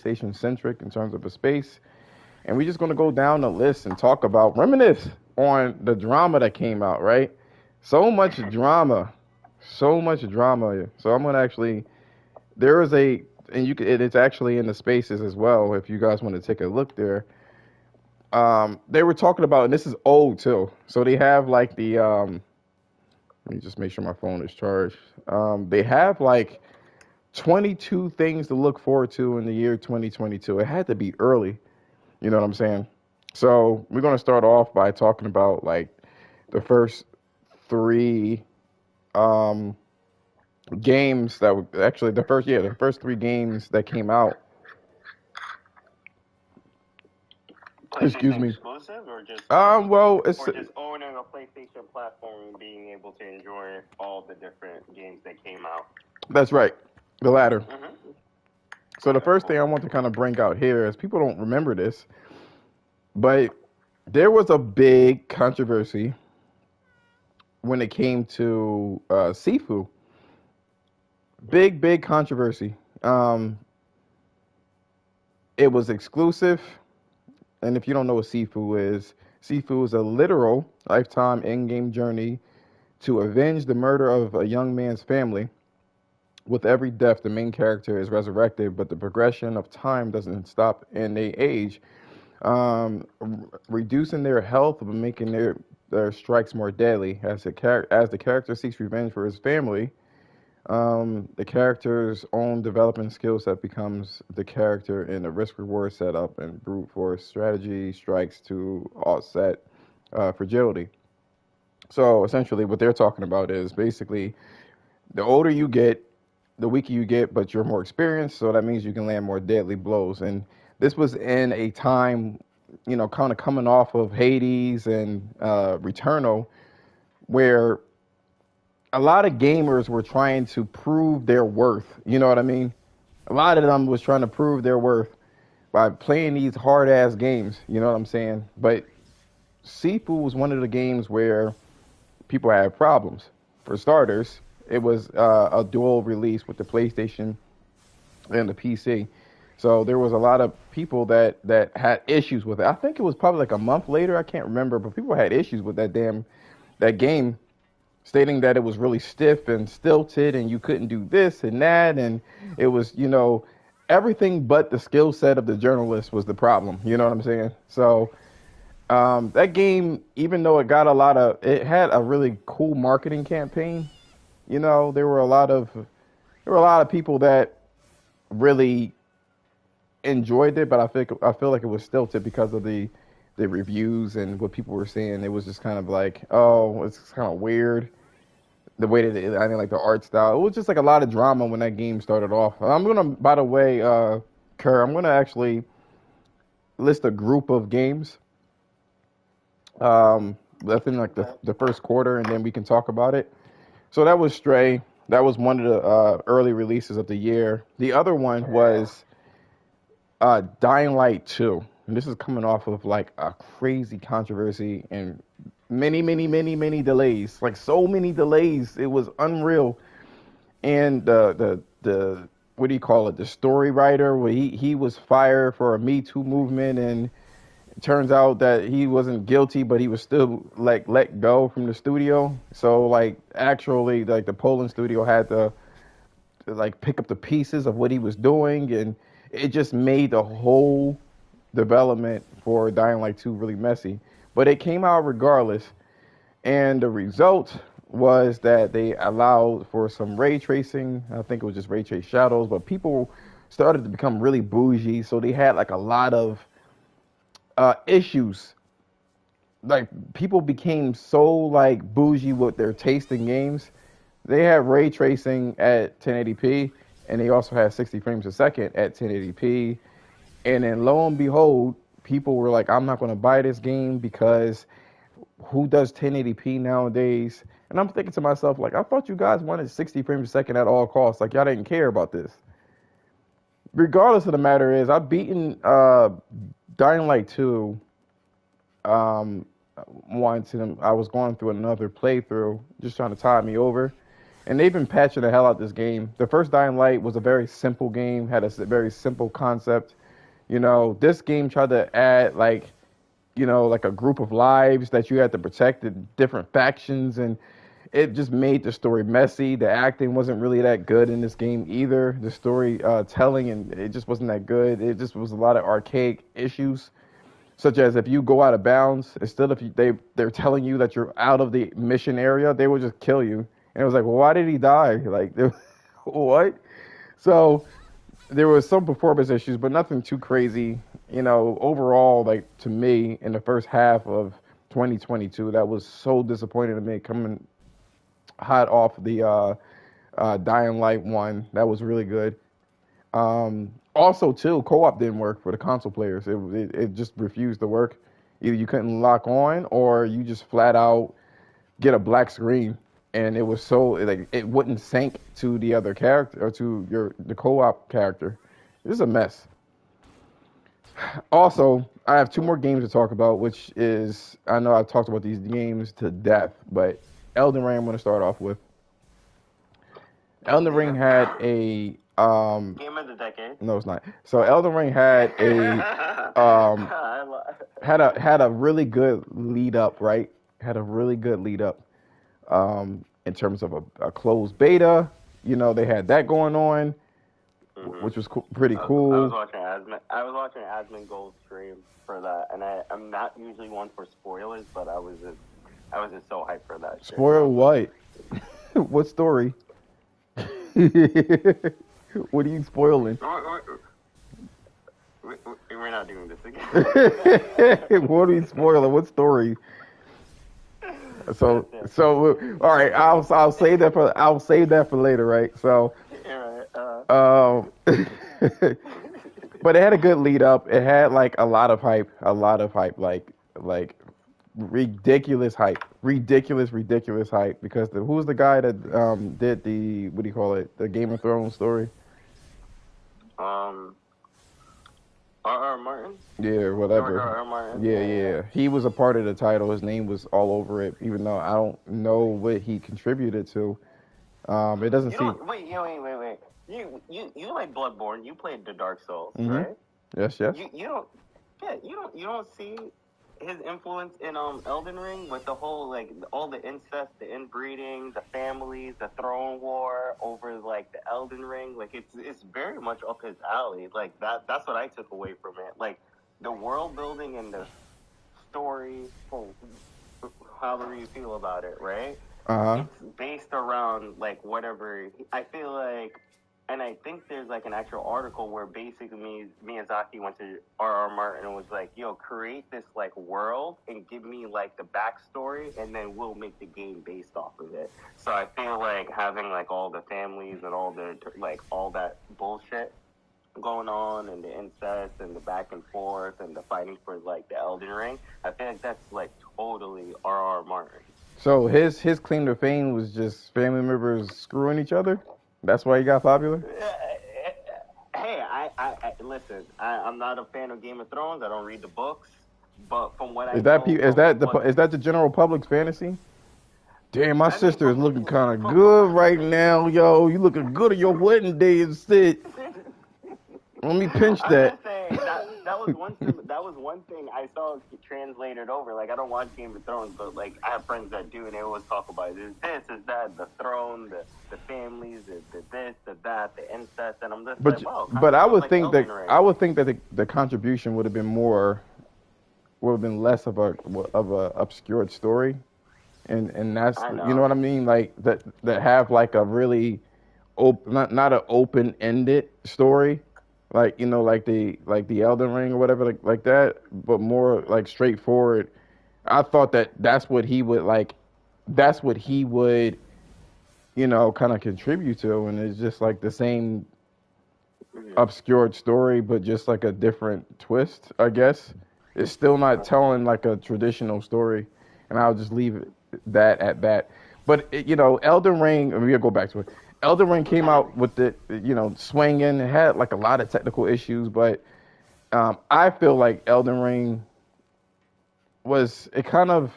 PlayStation centric in terms of a space. And we're just going to go down the list and talk about, reminisce on the drama that came out, right? So much drama. So much drama. So I'm going to actually, there is a, and you can, it's actually in the spaces as well if you guys want to take a look there. They were talking about, and this is old too. So they have like let me just make sure my phone is charged. They have like 22 things to look forward to in the year 2022. It had to be early. You know what I'm saying? So we're gonna start off by talking about like the first three um, games that were actually the first three games that came out. Excuse PlayStation me. exclusive, Well, it's or just owning a PlayStation platform and being able to enjoy all the different games that came out. that's right, the latter. Mm-hmm. So the Okay, first thing cool. I want to kind of bring out here is people don't remember this, but there was a big controversy when it came to Sifu. Big controversy. It was exclusive, and if you don't know what Sifu is a literal lifetime in-game journey to avenge the murder of a young man's family. With every death, the main character is resurrected, but the progression of time doesn't stop in they age, reducing their health but making their strikes more deadly. As the character seeks revenge for his family, the character's own development skill set becomes the character in the risk reward setup and brute force strategy strikes to offset fragility. So essentially, what they're talking about is basically the older you get, the weaker you get, but you're more experienced. So that means you can land more deadly blows. And this was in a time, kind of coming off of Hades and Returnal, where a lot of gamers were trying to prove their worth. You know what I mean? A lot of them was trying to prove their worth by playing these hard ass games. You know what I'm saying? But Sifu was one of the games where people had problems. For starters, it was a dual release with the PlayStation and the PC. So there was a lot of people that had issues with it. I think it was probably like a month later. I can't remember, but people had issues with that game, stating that it was really stiff and stilted, and you couldn't do this and that, and it was everything but the skill set of the journalist was the problem. You know what I'm saying? So that game, even though it had a really cool marketing campaign. There were a lot of people that really enjoyed it, but I feel like it was stilted because of the reviews and what people were saying. It was just kind of like, oh, it's kind of weird the way that I didn't like the art style. It was just like a lot of drama when that game started off. By the way, Kerr, I'm gonna actually list a group of games within like the first quarter, and then we can talk about it. So that was Stray. That was one of the early releases of the year. The other one was Dying Light 2. And this is coming off of like a crazy controversy and many delays. Like so many delays. It was unreal. And the what do you call it? The story writer, where he was fired for a Me Too movement, and it turns out that he wasn't guilty, but he was still like let go from the studio. So like actually like the Poland studio had to like pick up the pieces of what he was doing, and it just made the whole development for Dying Light 2 really messy. But it came out regardless, and the result was that they allowed for some ray tracing. I think it was just ray trace shadows, but people started to become really bougie, so they had like a lot of issues. Like people became so like bougie with their taste in games. They had ray tracing at 1080p, and they also had 60 frames a second at 1080p. And then lo and behold, people were like, "I'm not going to buy this game because who does 1080p nowadays?" And I'm thinking to myself, like, I thought you guys wanted 60 frames a second at all costs. Like y'all didn't care about this. Regardless of the matter is, I've beaten Dying Light 2 once, and I was going through another playthrough, just trying to tide me over. and they've been patching the hell out this game. The first Dying Light was a very simple game, had a very simple concept. This game tried to add like like a group of lives that you had to protect, the different factions, and it just made the story messy. The acting wasn't really that good in this game either. The story telling and it just wasn't that good. It just was a lot of archaic issues, such as if you go out of bounds, instead of they're telling you that you're out of the mission area, they will just kill you. And it was like, well, why did he die? Like, what? So there was some performance issues, but nothing too crazy. Overall, like to me, in the first half of 2022, that was so disappointing to me. Coming hot off the Dying Light one, that was really good. Also, too, co-op didn't work for the console players. It just refused to work. Either you couldn't lock on, or you just flat out get a black screen, and it was so like it wouldn't sync to the other character or to the co-op character. This is a mess. Also, I have two more games to talk about, which is I know I've talked about these games to death, but Elden Ring I'm going to start off with. Elden Ring had a game of the decade. no, it's not. So Elden Ring had a had a really good lead up, right? Had a really good lead up in terms of a closed beta. They had that going on, which was pretty cool. I was watching Asmongold's stream for that, and I'm not usually one for spoilers, but I was just so hyped for that. Spoil what? What story? What are you spoiling? We're not doing this again. What are you spoiling? What story? So all right. I'll save that for later, right? So, but it had a good lead up. It had like a lot of hype, like ridiculous hype, ridiculous hype. Because who's the guy that did the what do you call it? The Game of Thrones story. R.R. Martin? Yeah, whatever. R.R. Martin. Yeah. He was a part of the title. His name was all over it, even though I don't know what he contributed to. It doesn't seem. Wait. You like Bloodborne? You played the Dark Souls, mm-hmm. right? Yes. You don't see his influence in Elden Ring with the whole like all the incest, the inbreeding, the families, the throne war over like the Elden Ring. Like it's very much up his alley. Like that's what I took away from it. Like the world building and the story, however you feel about it, right? It's based around like whatever. I feel like. And I think there's like an actual article where basically Miyazaki went to R.R. Martin and was like, yo, create this like world and give me like the backstory and then we'll make the game based off of it. So I feel like having like all the families and all the like all that bullshit going on and the incest and the back and forth and the fighting for like the Elden Ring, I feel like that's like totally R.R. Martin. So his claim to fame was just family members screwing each other? That's why he got popular? Hey, I listen. I'm not a fan of Game of Thrones. I don't read the books, but from what is that the general public's fantasy? Damn, my sister is looking kind of good right now, yo. You looking good on your wedding day and shit. Let me pinch that. I'm just saying, that was one thing. That was one thing I saw translated over. Like I don't watch Game of Thrones, but like I have friends that do, and they always talk about this, that, the throne, the families, the this, the that, the incest, and I'm just like, wow. But I would think that the contribution would have been less of a obscured story, and that's you know what I mean, like that have like a really not an open ended story. Like like the Elden Ring or whatever, like that, but more like straightforward. I thought that's what he would kind of contribute to, and it's just like the same obscured story, but just like a different twist. I guess it's still not telling like a traditional story, and I'll just leave that at that. But Elden Ring. We'll go back to it. Elden Ring came out with the, swinging. It had like a lot of technical issues, but I feel like Elden Ring it kind of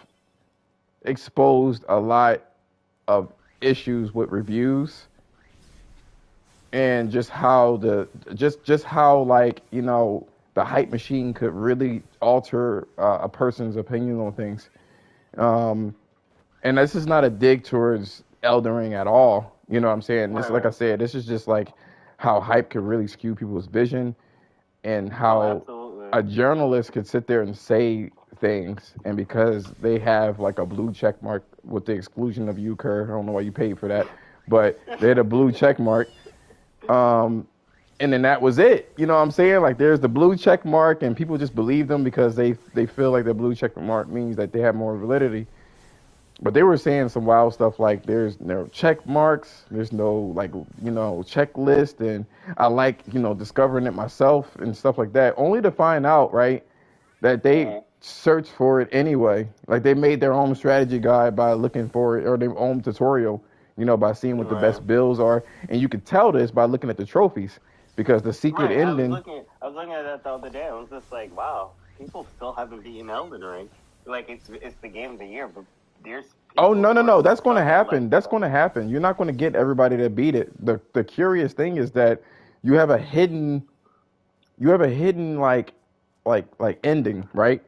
exposed a lot of issues with reviews and just how just how like the hype machine could really alter a person's opinion on things. Um, and this is not a dig towards Elden Ring at all. You know what I'm saying? This, Right, like I right. said, this is just like how hype could really skew people's vision, and Oh, how absolutely. a journalist could sit there and say things, and because they have like a blue check mark with the exclusion of you, Kerr, I don't know why you paid for that, but they had a blue check mark. Um, and then that was it. You know what I'm saying? Like there's the blue check mark, and people just believe them because they feel like the blue check mark means that they have more validity. But they were saying some wild stuff like there's no check marks, there's no like checklist, and I like discovering it myself and stuff like that. Only to find out right that they Mhm. searched for it anyway. Like they made their own strategy guide by looking for it, or their own tutorial, by seeing what the Right. best builds are, and you could tell this by looking at the trophies because the secret Right. ending. I was looking at that the other day. I was just like, wow, people still haven't beaten Elden Ring. Like it's the game of the year, but there's Oh people no no who are no! still That's going to stuck at like happen. That's going to happen. You're not going to get everybody to beat it. The curious thing is that you have a hidden like ending, right?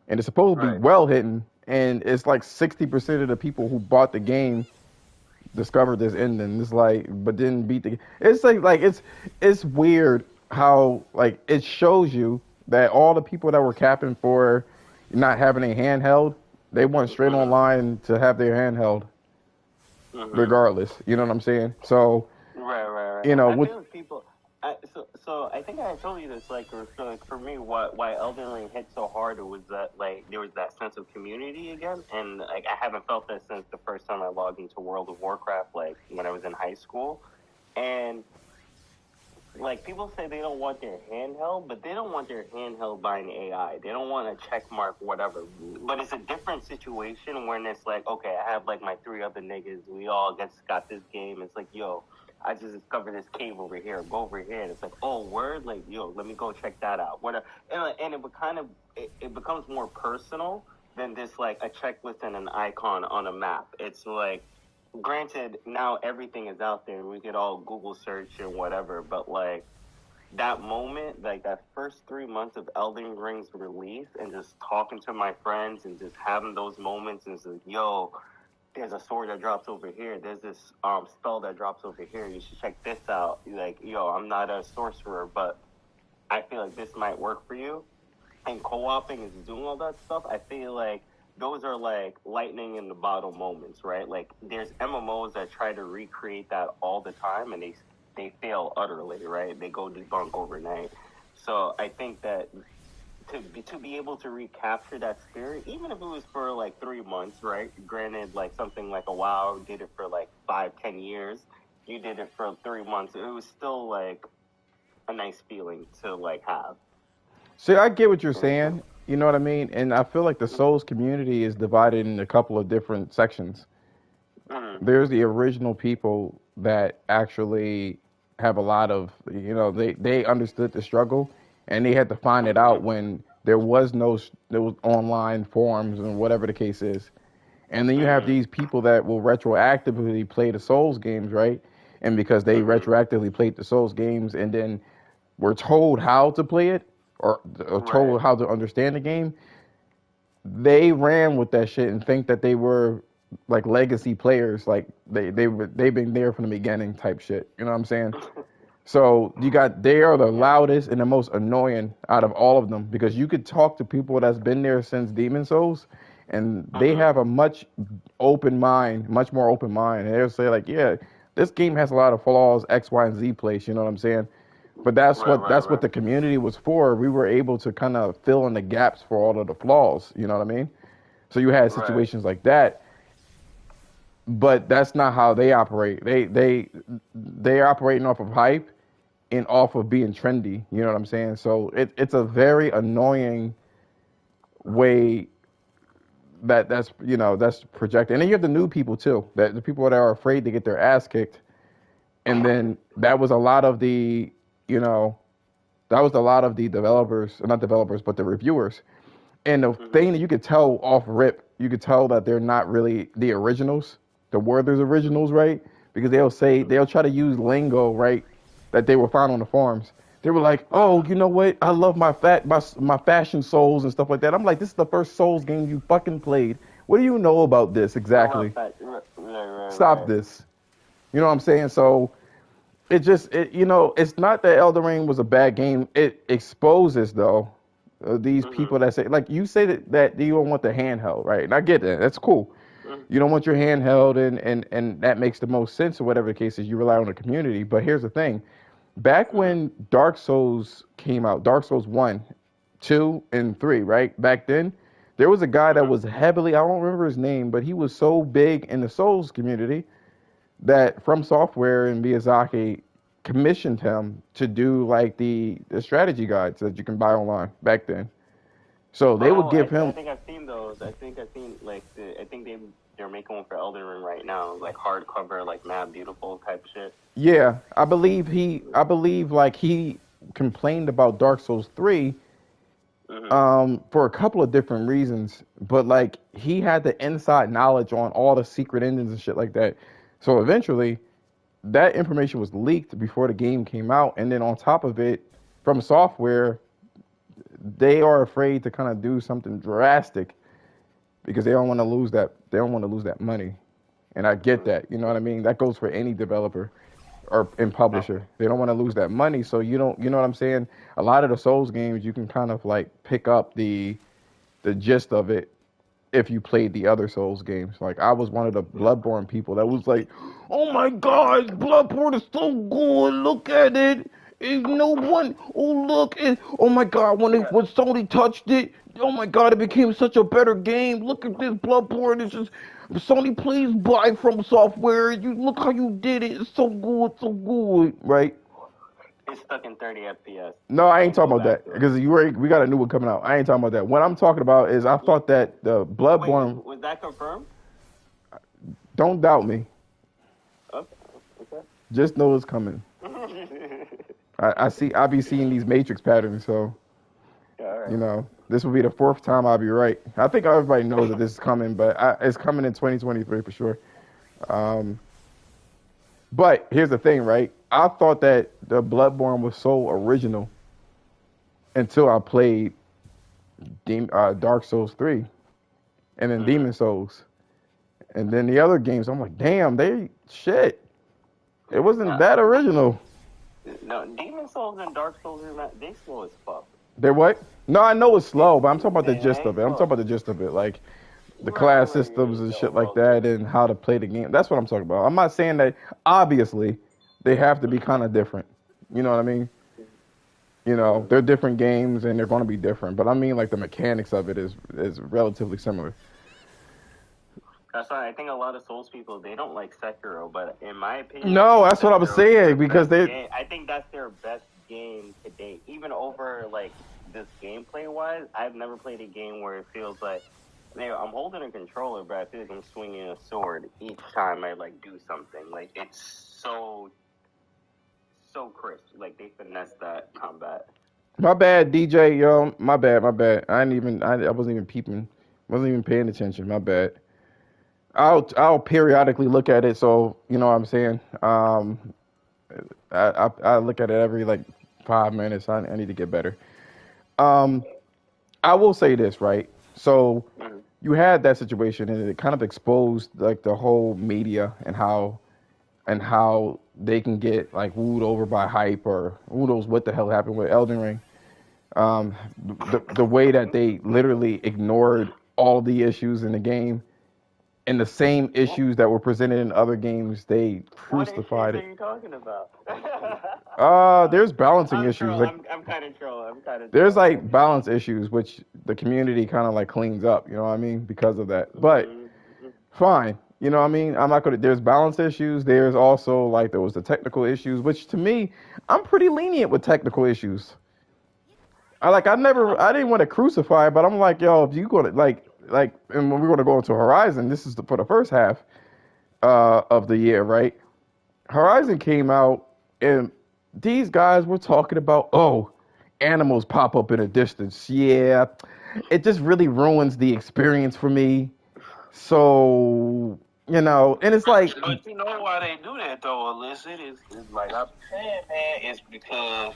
And it's supposed to be right. well hidden, and it's like 60% of the people who bought the game discovered this ending. It's like, but didn't beat the. It's like it's weird how like it shows you that all the people that were capping for not having a handheld, they went straight Mhm. online to have their handheld Mhm. regardless. You know what I'm saying? So Right, right, right. you know I with feel like people. So I think I told you this. Like, so like for me, why Elden Ring hit so hard, it was that like there was that sense of community again, and like I haven't felt that since the first time I logged into World of Warcraft, like when I was in high school, and like people say they don't want their handheld, but they don't want their handheld by an AI. They don't want a check mark, whatever. But it's a different situation when it's like, okay, I have like my three other niggas. We all got this game. It's like, yo, I just discovered this cave over here. Go over here. And it's like, oh, word, like, yo, let me go check that out. What? And it would kind of it becomes more personal than this like a checklist and an icon on a map. It's like granted now everything is out there, we could all Google search and whatever, but like that moment, like that first 3 months of Elden Ring's release, and just talking to my friends and just having those moments, and it's like, yo, there's a sword that drops over here, there's this spell that drops over here, you should check this out. Like, yo, I'm not a sorcerer, but I feel like this might work for you, and co-oping is doing all that stuff. I feel like those are like lightning in the bottle moments, right? Like there's MMOs that try to recreate that all the time, and they fail utterly, right? They go debunk overnight. So I think that to be able to recapture that spirit, even if it was for like 3 months, right? Granted, like something like a WoW did it for like 5, 10 years. You did it for 3 months. It was still like a nice feeling to like have. See, I get what you're Mm-hmm. saying. You know what I mean? And I feel like the Souls community is divided in a couple of different sections. Mm-hmm. There's the original people that actually have a lot of, they understood the struggle, and they had to find it out Mm-hmm. when there was online forums and whatever the case is. And then you have Mm-hmm. these people that will retroactively play the Souls games, right? And because they Mm-hmm. retroactively played the Souls games and then were told how to play it, or Right. told how to understand the game, they ran with that shit and think that they were like legacy players, like they've been there from the beginning type shit. You know what I'm saying? So they are the Yeah. loudest and the most annoying out of all of them because you could talk to people that's been there since Demon Souls, and they Mm-hmm. have a much more open mind, and they'll say like, yeah, this game has a lot of flaws, X, Y, and Z place. You know what I'm saying? But Right. Right. that's what Right. the community was for. We were able to kind of fill in the gaps for all of the flaws. You know what I mean? So you had Right. situations like that, but that's not how they operate. They're operating off of hype and off of being trendy. You know what I'm saying? So it's a very annoying way that's projected. And then you have the new people too, that the people that are afraid to get their ass kicked. And then that was a lot of the you know that was a lot of the developers, not developers, but the reviewers. And the Mm-hmm. thing that you could tell off rip, you could tell that they're not really the originals. the Werther's originals, right? Because they'll try to use lingo, right, that they will find on the forums. They were like, "Oh, you know what? I love my fashion Souls and stuff like that." I'm like, "This is the first Souls game you fucking played. What do you know about this I love exactly? that. Right. Stop this." You know what I'm saying? So it's not that Elden Ring was a bad game. It exposes though these Mm-hmm. people that say like you say that you don't want the handheld, right? And I get that. That's cool. You don't want your handheld, and that makes the most sense or whatever the case is. You rely on the community. But here's the thing: back when Dark Souls came out, Dark Souls 1, 2, and 3, right? Back then, there was a guy that was heavily, I don't remember his name, but he was so big in the Souls community that From Software and Miyazaki commissioned him to do like the strategy guides that you can buy online back then. So they would Oh, give I him, think I've seen those. I think I've seen like I think they're making one for Elden Ring right now, like hardcover, like mad beautiful type shit. yeah, I believe like he complained about Dark Souls 3 Mm-hmm. for a couple of different reasons, but like he had the inside knowledge on all the secret endings and shit like that. So eventually, that information was leaked before the game came out, and then on top of it, From Software, they are afraid to kind of do something drastic because they don't want to lose that. They don't want to lose that money, and I get that. You know what I mean? That goes for any developer or in publisher. They don't want to lose that money, so you don't. You know what I'm saying? A lot of the Souls games, you can kind of like pick up the gist of it if you played the other Souls games. Like I was one of the Bloodborne people that was like, "Oh my God, Bloodborne is so good. Look at it. Ain't no one. Oh look, oh my God, when Sony touched it, oh my God, it became such a better game. Look at this Bloodborne. It's just Sony, please buy From Software. You look how you did it. It's so good, so good, right?" It's stuck in 30 FPS. No, I ain't Can't talking go about back that to it. because we got a new one coming out. I ain't talking about that. What I'm talking about is I thought that the Wait, Bloodborne. was that confirmed? Don't doubt me. Okay. Okay. Just know it's coming. I be seeing these matrix patterns, so All right. this will be the fourth time I'll be right. I think everybody knows that this is coming, but it's coming in 2023 for sure. Um, but here's the thing, right? I thought that the Bloodborne was so original until I played Dark Souls 3 and then Demon Souls. And then the other games, I'm like, damn, they shit. It wasn't Now, that original. no, Demon Souls and Dark Souls are not. They slow as fuck. They're what? No, I know it's slow, but I'm talking about the gist They of it. I'm talking slow. about the gist of it, like the class Right. systems and The shit like overall that, gist. and how to play the game. That's what I'm talking about. I'm not saying that obviously they have to be kind of different. You know what I mean? They're different games and they're going to be different, but I mean like the mechanics of it is relatively similar. That's why I think a lot of Souls people they don't like Sekiro, but in my opinion, I No, think that's what I was Sekiro is their saying because best they game. I think that's their best game to date, even over like this gameplay wise. I've never played a game where it feels like, man, I'm holding a controller, but I feel like I'm swinging a sword each time I like do something. Like it's so crisp. Like they finesse that combat. My bad, DJ, yo. My bad, my bad. I wasn't even peeping. Wasn't even paying attention. My bad. I'll periodically look at it, so you know what I'm saying. I look at it every like 5 minutes. I need to get better. Um, I will say this, right? So Mm-hmm. you had that situation, and it kind of exposed like the whole media and how they can get like wooed over by hype or who knows what the hell happened with Elden Ring. Um, the way that they literally ignored all the issues in the game and the same issues that were presented in other games, they What issues crucified are it. you talking about? There's balancing I'm issues. troll. Like I'm kind of troll. I'm kind of there's trolling. like balance issues, which the community kind of like cleans up. You know what I mean? Because of that. But Mm-hmm. fine. You know what I mean? I'm not gonna. There's balance issues. There's also like there was the technical issues, which to me, I'm pretty lenient with technical issues. I didn't want to crucify, but I'm like, yo, if you gonna and when we're gonna go into Horizon, this is for the first half of the year, right? Horizon came out, and these guys were talking about, oh, animals pop up in a distance. Yeah, it just really ruins the experience for me. So And it's like, But you know why they do that though, illicit? It's like I'm saying, man, it's because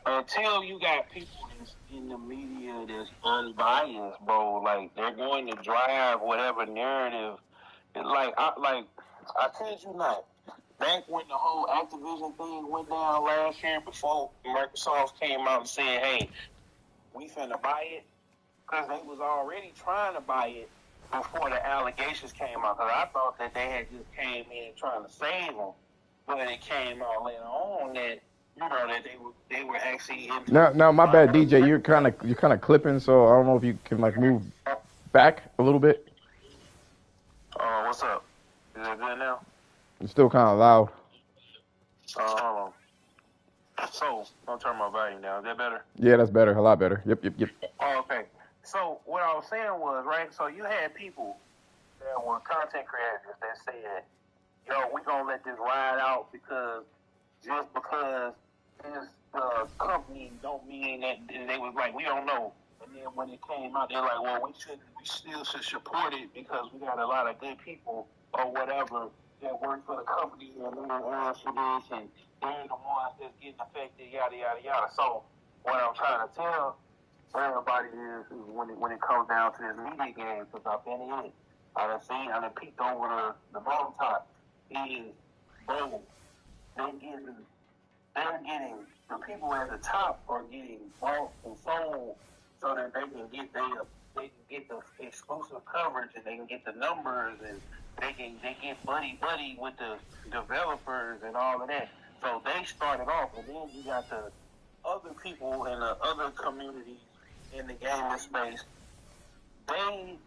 until you got people that's in the media that's unbiased, bro, like they're going to drive whatever narrative. I kid you not. Back when the whole Activision thing went down last year, before Microsoft came out and said, "Hey, we finna buy it," because they was already trying to buy it before the allegations came out. Because I thought that they had just came in trying to save them, but it came out later on that that they were actually into now my bad, buying. DJ. You're kind of clipping, so I don't know if you can like move back a little bit. What's up? Is it good now? It's still kind of loud. Hold on. So I'll turn my volume down. Is that better? Yeah, that's better. A lot better. Yep. Oh, okay. So what I was saying was, right, so you had people that were content creators that said, yo, we gonna let this ride out because just because this company don't mean that they was like, we don't know. And then when it came out, they're like, well, we still should support it because we got a lot of good people or whatever that work for the company and they're for this and they're the ones that's getting affected, yada yada yada. So what I'm trying to tell everybody is when it comes down to this media game, because I've been in it. I done peeked over the mountaintop. Is bro, they're getting the people at the top are getting bought and sold so that they can get the exclusive coverage and they can get the numbers and they get buddy with the developers and all of that. So they started off, and then you got the other people in the other communities in the gaming space. They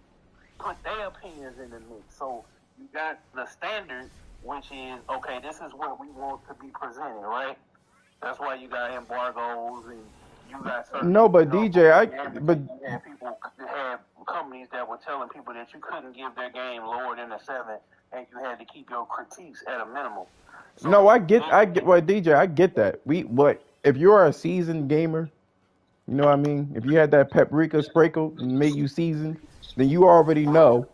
put their opinions in the mix. So you got the standard, which is okay. This is what we want to be presented, right? That's why you got embargoes and you got certain. No, but DJ, You had companies that were telling people that you couldn't give their game lower than a 7, and you had to keep your critiques at a minimum. So, no, I get. Well, DJ, I get that. What if you're a seasoned gamer? You know what I mean? If you had that paprika sprinkle and made you seasoned, then you already know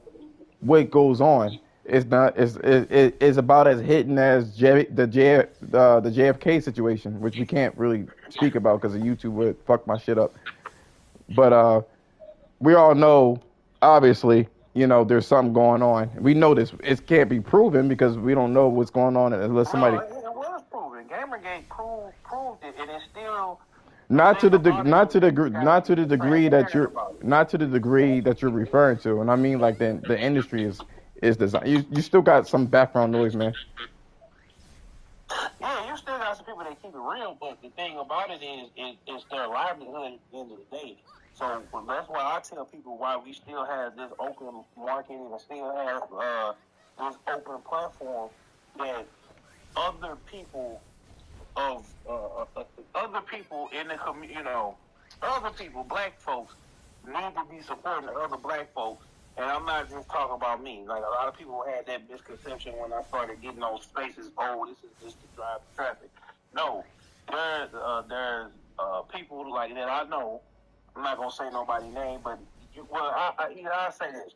what goes on. It's not. It's about as hitting as the JFK situation, which we can't really speak about because the YouTube would fuck my shit up. But we all know, obviously, there's something going on. We know this. It can't be proven because we don't know what's going on unless somebody. It was proven. Gamergate proved it, and it's still. Not to the degree that you're referring to, and I mean like the industry is designed. You still got some background noise, man. Yeah, you still got some people that keep it real, but the thing about it is, it's their livelihood at the end of the day. So that's why I tell people why we still have this open marketing and still have this open platform that other people of other people in the community, other people, black folks, need to be supporting other black folks. And I'm not just talking about me. Like a lot of people had that misconception when I started getting those spaces. Oh, this is just to drive traffic. No, there's people like that I know. I'm not gonna say nobody's name, but I say this,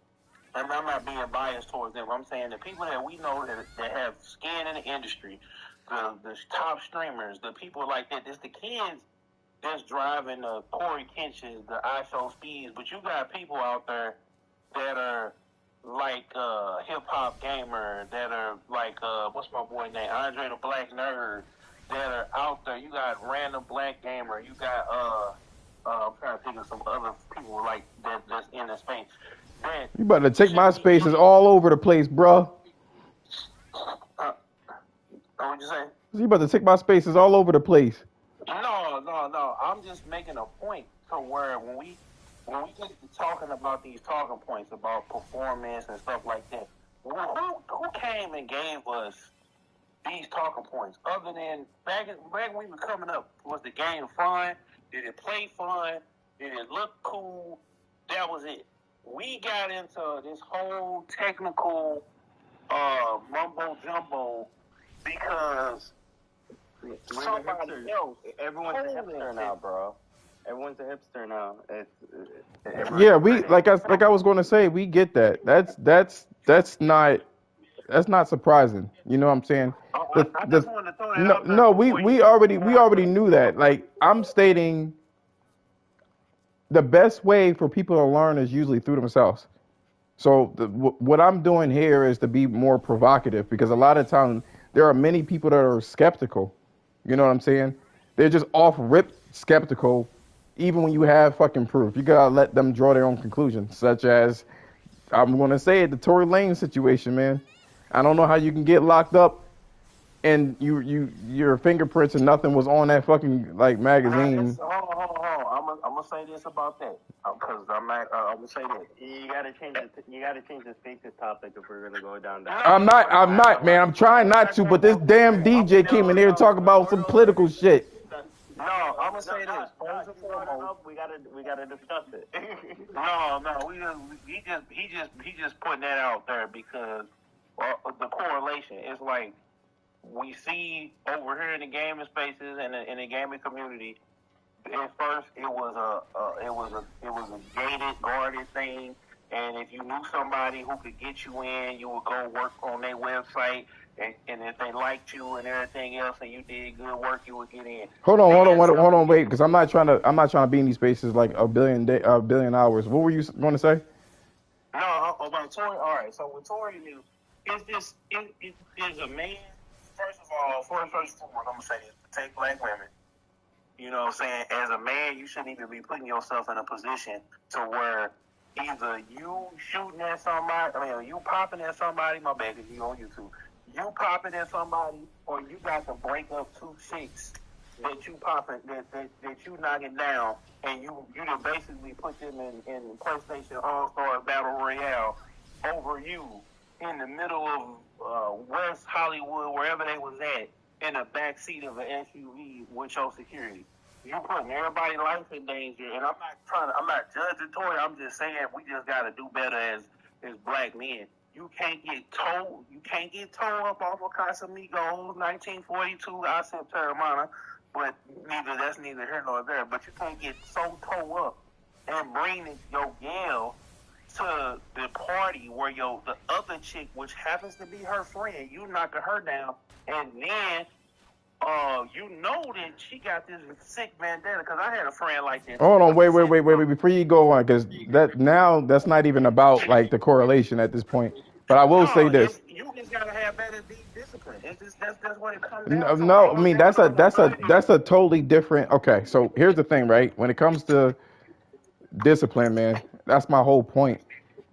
and I'm not being biased towards them. I'm saying the people that we know that have skin in the industry, the top streamers, the people like that. It's the kids that's driving the Corey Kinches, the ISO speeds, but you got people out there that are like hip hop gamer, that are like what's my boy name, Andre the Black Nerd, that are out there. You got random black gamer. You got I'm trying to think of some other people like that's in the space. You about to take my spaces all over the place, bro. What'd you say? You about to take my spaces all over the place. No. I'm just making a point to where when we get to talking about these talking points about performance and stuff like that, who came and gave us these talking points other than back when we were coming up? Was the game fun? Did it play fun? Did it look cool? That was it. We got into this whole technical mumbo jumbo because somebody else. Everyone's a hipster now, bro. Everyone's a hipster now. Yeah, like I was going to say, we get that. That's not That's not surprising. You know what I'm saying? I just wanted to throw that No, out there no, before you. we already knew that. Like I'm stating, the best way for people to learn is usually through themselves. So what I'm doing here is to be more provocative because a lot of times there are many people that are skeptical. You know what I'm saying? They're just off rip skeptical, even when you have fucking proof. You gotta let them draw their own conclusions, such as I'm gonna say it, the Tory Lane situation, man. I don't know how you can get locked up and your fingerprints and nothing was on that fucking like magazine. Hold on. I'm gonna say this about that because I'm not. I'm gonna say that. You gotta change it. You gotta change the spaces topic if we're gonna go down that. I'm not, man. I'm trying not to, but this damn DJ came in here to talk about some political shit. No, I'm gonna say this. First and foremost, We gotta discuss it. no. He just putting that out there because the correlation is like we see over here in the gaming spaces and in the gaming community. At first, it was a gated, guarded thing. And if you knew somebody who could get you in, you would go work on their website. And if they liked you and everything else, and you did good work, you would get in. Hold on, wait, because I'm not trying to be in these spaces like a billion hours. What were you going to say? No, about Tory. All right, so with Tory, it is a man. First of all, first and foremost, I'm gonna say this: protect black women. You know what I'm saying? As a man, you shouldn't even be putting yourself in a position to where either you shooting at somebody, you popping at somebody, my bad, because you on YouTube, you popping at somebody, or you got to break up two chicks that you popping, that you knocking down, and you done basically put them in PlayStation All-Star Battle Royale over you in the middle of West Hollywood, wherever they was at, in the back seat of an SUV with your security. You putting everybody's life in danger, and I'm not judging Tory. I'm just saying we just gotta do better as black men. You can't get towed up off of Casamigos, 1942. I said Terramana, but that's neither here nor there. But you can't get so towed up and bring your gal to the party where the other chick, which happens to be her friend, you knocking her down, and then you know that she got this sick bandana, because I had a friend like this. Hold on, wait. Before you go on, because that's not even about like the correlation at this point. But I will say this. You just gotta have better discipline. That's what it comes down to. No, I mean that's a totally different. Okay, so here's the thing, right? When it comes to discipline, man, that's my whole point.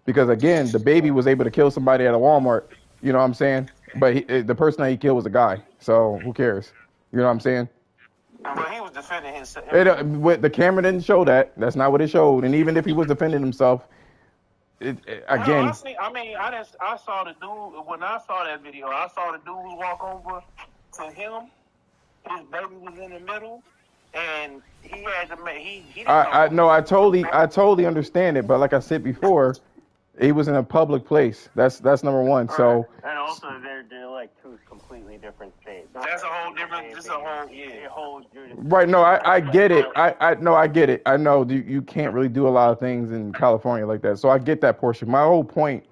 Because again, the baby was able to kill somebody at a Walmart. You know what I'm saying? But the person that he killed was a guy. So who cares? You know what I'm saying? But he was defending himself. The camera didn't show that. That's not what it showed. And even if he was defending himself, again. I saw the dude when I saw that video. I saw the dude walk over to him. His baby was in the middle, and he had to make I totally understand it. But like I said before, he was in a public place. That's number one. Right. So and also they're like two completely different states. That's a whole different. This a whole right. No, I get it. I get it. I know you can't really do a lot of things in California like that. So I get that portion. My whole point.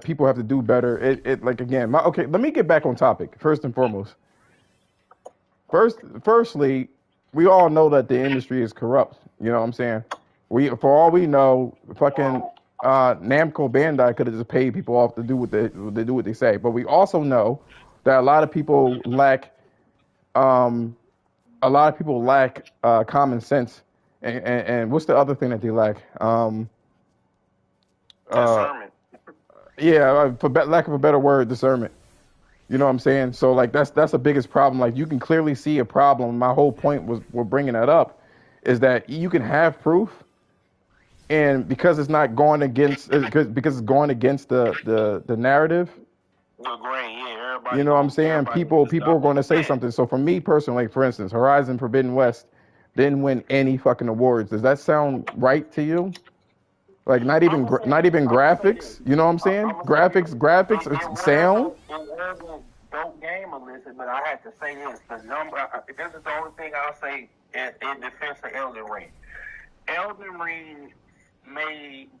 People have to do better. It like again. Okay. Let me get back on topic first and foremost. Firstly, we all know that the industry is corrupt. You know what I'm saying? For all we know, fucking Namco Bandai could have just paid people off to do what they say. But we also know that a lot of people lack common sense. And what's the other thing that they lack? discernment. Yeah, for lack of a better word, discernment. You know what I'm saying? So like that's the biggest problem. Like you can clearly see a problem. My whole point we're bringing that up is that you can have proof, and because it's not going against because it's going against the narrative. The grain, yeah. Everybody. You know what I'm saying? People are going to say something. So for me personally, for instance, Horizon Forbidden West didn't win any fucking awards. Does that sound right to you? Like not even graphics. You know what I'm saying? Graphics, sound. It wasn't dope game, Alyssa, but I have to say this: the number. This is the only thing I'll say in defense of Elden Ring. Elden Ring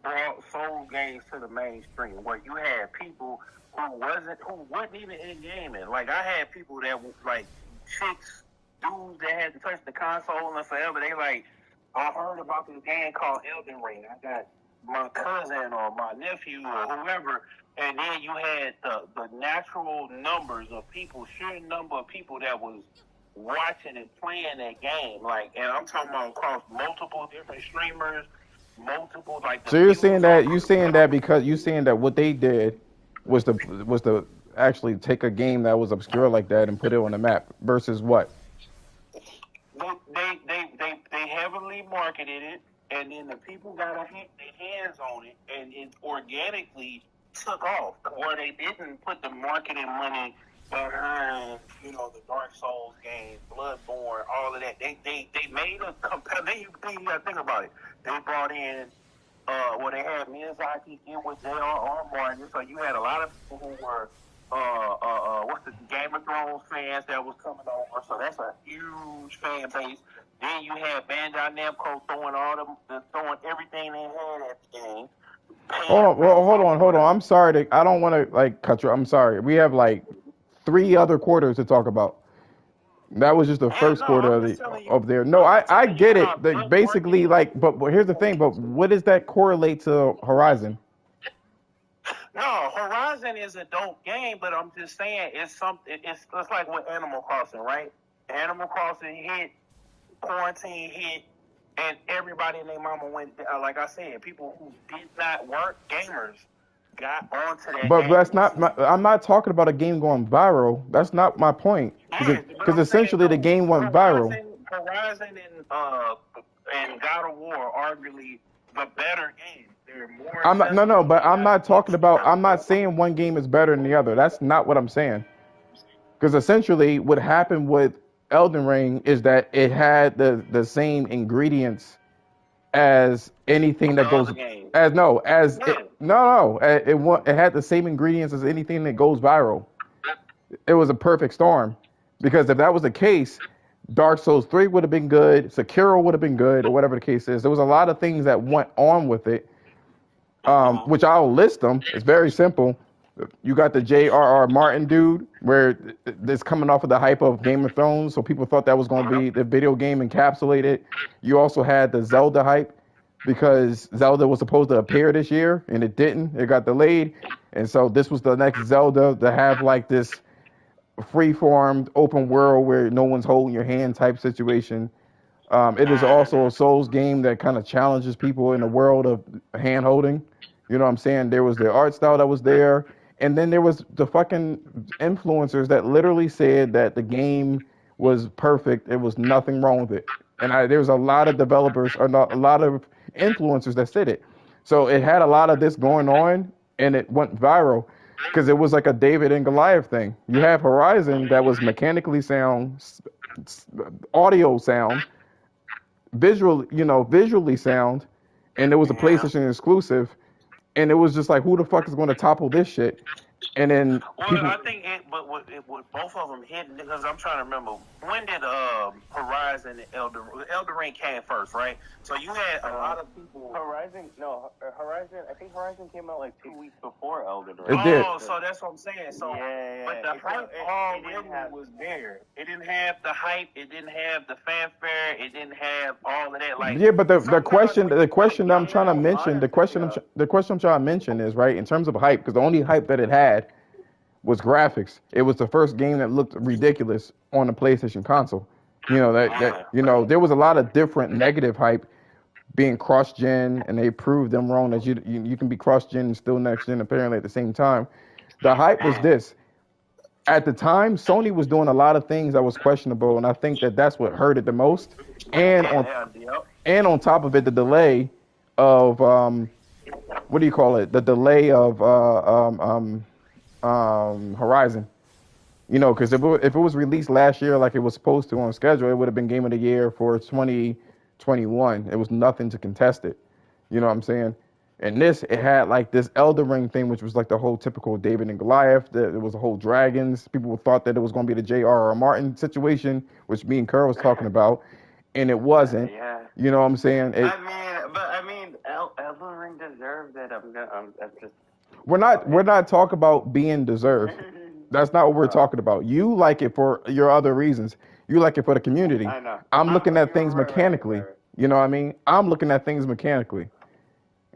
brought soul games to the mainstream, where you had people who wasn't even in gaming. Like I had people that like chicks, dudes that had to touch the console and forever. They like, I heard about this game called Elden Ring. I got my cousin or my nephew or whoever, and then you had the natural numbers of people, sheer number of people that was watching and playing that game. Like, and I'm talking about across multiple different streamers, multiple like the So you're saying views on. that because you saying that what they did was to actually take a game that was obscure like that and put it on the map versus what? They heavily marketed it, and then the people got their hands on it, and it organically took off. Where they didn't put the marketing money behind, the Dark Souls game, Bloodborne, all of that. They made a competitive. You got to think about it. They brought in. They had Miyazaki in with J.R.R. Martin, so you had a lot of people who were what's the Game of Thrones fans that was coming over, so that's a huge fan base. Then you had Bandai Namco throwing everything they had at the game. Hold on. I'm sorry I don't want to like cut you. I'm sorry. We have like 3 other quarters to talk about. That was just the first quarter of there. No, I get it. Basically, like, but here's the thing. But what does that correlate to Horizon? No, Horizon is a dope game, but I'm just saying it's something. It's like with Animal Crossing, right? Animal Crossing hit, quarantine hit, and everybody and their mama went. Like I said, people who did not work, gamers, got onto that. But game. that's not. I'm not talking about a game going viral. That's not my point. Because essentially the game went viral. Horizon and God of War are arguably the better games. They're more. But I'm not talking about. I'm not saying one game is better than the other. That's not what I'm saying. Because essentially, what happened with Elden Ring is that it had the same ingredients as anything that goes as no as it, no no it had the same ingredients as anything that goes viral. It was a perfect storm because if that was the case, Dark Souls 3 would have been good, Sekiro would have been good, or whatever the case is. There was a lot of things that went on with it, which I'll list them. It's very simple. You got the J.R.R. Martin dude, where it's coming off of the hype of Game of Thrones, so people thought that was going to be the video game encapsulated. You also had the Zelda hype, because Zelda was supposed to appear this year, and it didn't. It got delayed, and so this was the next Zelda to have like this free-formed open world where no one's holding your hand type situation. It is also a Souls game that kind of challenges people in the world of hand holding. You know what I'm saying? There was the art style that was there, and then there was the fucking influencers that literally said that the game was perfect. It was nothing wrong with it. And there was a lot of developers or not, a lot of influencers that said it. So it had a lot of this going on, and it went viral because it was like a David and Goliath thing. You have Horizon that was mechanically sound, audio sound, visually sound, and it was a PlayStation exclusive, and it was just like, who the fuck is going to topple this shit? And then I think with both of them hitting, because I'm trying to remember, when did Horizon and Elden Ring came first, right? So you had a lot of people. Horizon. I think Horizon came out like 2 weeks before Elden Ring. It did. Oh, so that's what I'm saying. So, but the hype already was there. It didn't have the hype. It didn't have the fanfare. It didn't have all of that. Like, yeah, but the question that I'm trying to mention, the question I'm trying to mention is, right, in terms of hype, because the only hype that it had was graphics. It was the first game that looked ridiculous on the PlayStation console. There was a lot of different negative hype being cross-gen, and they proved them wrong that you can be cross-gen and still next-gen apparently at the same time. The hype was this. At the time, Sony was doing a lot of things that was questionable, and I think that that's what hurt it the most. And on top of it, the delay of what do you call it? The delay of Horizon. Because if it was released last year like it was supposed to on schedule, it would have been Game of the Year for 2021. It was nothing to contest it. You know what I'm saying? And it had like this Elden Ring thing, which was like the whole typical David and Goliath. It was a whole dragons. People thought that it was going to be the J.R.R. Martin situation, which me and Kerr was talking about, and it wasn't. Yeah. You know what I'm saying? I mean, Elden Ring deserved it. I'm just. We're not talking about being deserved. That's not what we're talking about. You like it for your other reasons. You like it for the community. I know. I'm looking at You're things right. mechanically. You know what I mean? I'm looking at things mechanically.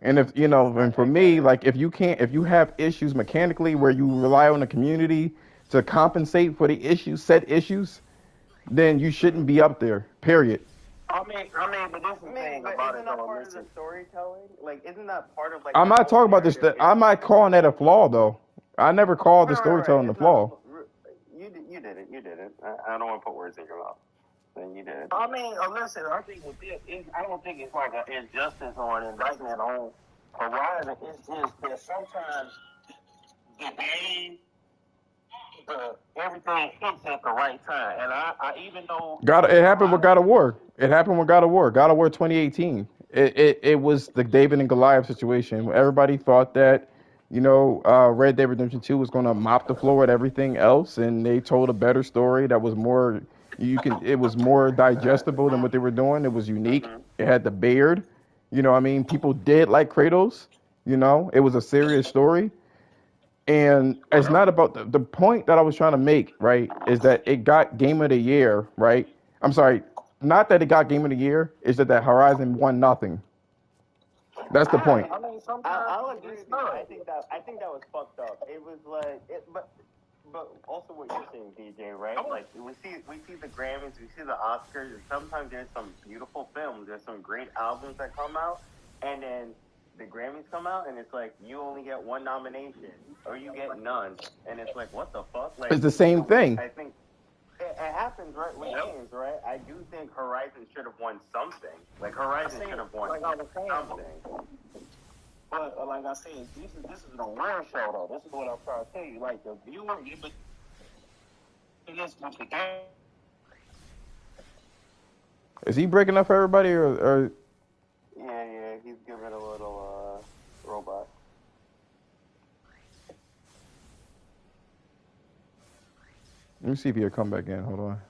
And if you know, and for me, like if you have issues mechanically where you rely on the community to compensate for the issues, said issues, then you shouldn't be up there. Period. I mean, but this is the thing about isn't it, that though. part of the storytelling? Like, isn't that part of like? I'm that not whole talking about this. narrative? I'm not calling that a flaw though. I never called the storytelling a It's not flaw. you did it. You did it. I don't want to put words in your mouth. Then you did it. I mean, listen. I think with this, I don't think it's like an injustice or an indictment on Horizon. It's just that sometimes the game, everything hits at the right time. And I even though It happened with God of War. It happened with God of War. God of War 2018. It was the David and Goliath situation. Everybody thought that, Red Dead Redemption 2 was going to mop the floor with everything else, and they told a better story that was more it was more digestible than what they were doing. It was unique. It had the beard. You know what I mean? People did like Kratos. It was a serious story. And it's not about the point that I was trying to make, right? Is that it got Game of the Year, right? I'm sorry, not that it got Game of the Year, is that Horizon won nothing. That's the point. I mean, I'll agree with you. I think that was fucked up. It was like but also what you're saying, DJ, right? Like we see the Grammys, we see the Oscars, and sometimes there's some beautiful films, there's some great albums that come out, and then the Grammys come out, and it's like you only get one nomination or you get none, and it's like what the fuck? Like it's the same thing. I think it happens right with games, right? I do think Horizon should have won something. Like Horizon should have won something. But like I said, this is an award show though. This is what I'm trying to tell you. Like the viewer, this with the game. Is he breaking up for everybody or? Yeah, he's giving a little robot. Let me see if he'll come back in. Hold on.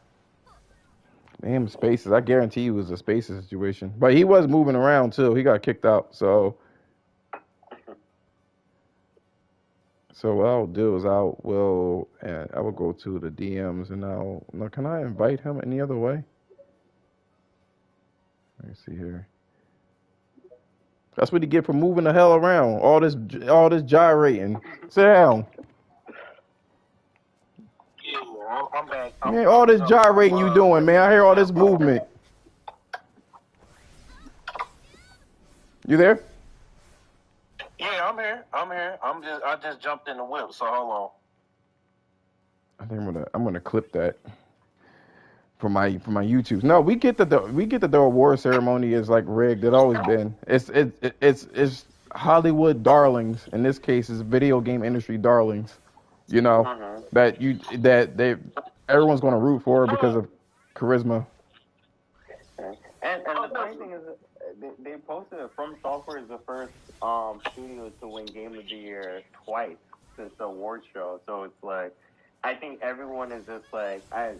Damn, Spaces. I guarantee you it was a Spaces situation. But he was moving around too. He got kicked out. So what I'll do is I will go to the DMs and can I invite him any other way? Let me see here. That's what you get for moving the hell around. All this gyrating. Sit down. I'm back. Man, all this gyrating you doing, man. I hear all this movement. You there? Yeah, I'm here. I just jumped in the whip, so hold on. I think I'm gonna clip that for my YouTube. No, we get that the award ceremony is like rigged. It always been. It's Hollywood darlings. In this case, it's video game industry darlings. That everyone's gonna root for because of charisma. And the funny thing is, they posted it. From Software is the first studio to win Game of the Year twice since the award show. So it's like, I think everyone is just like, I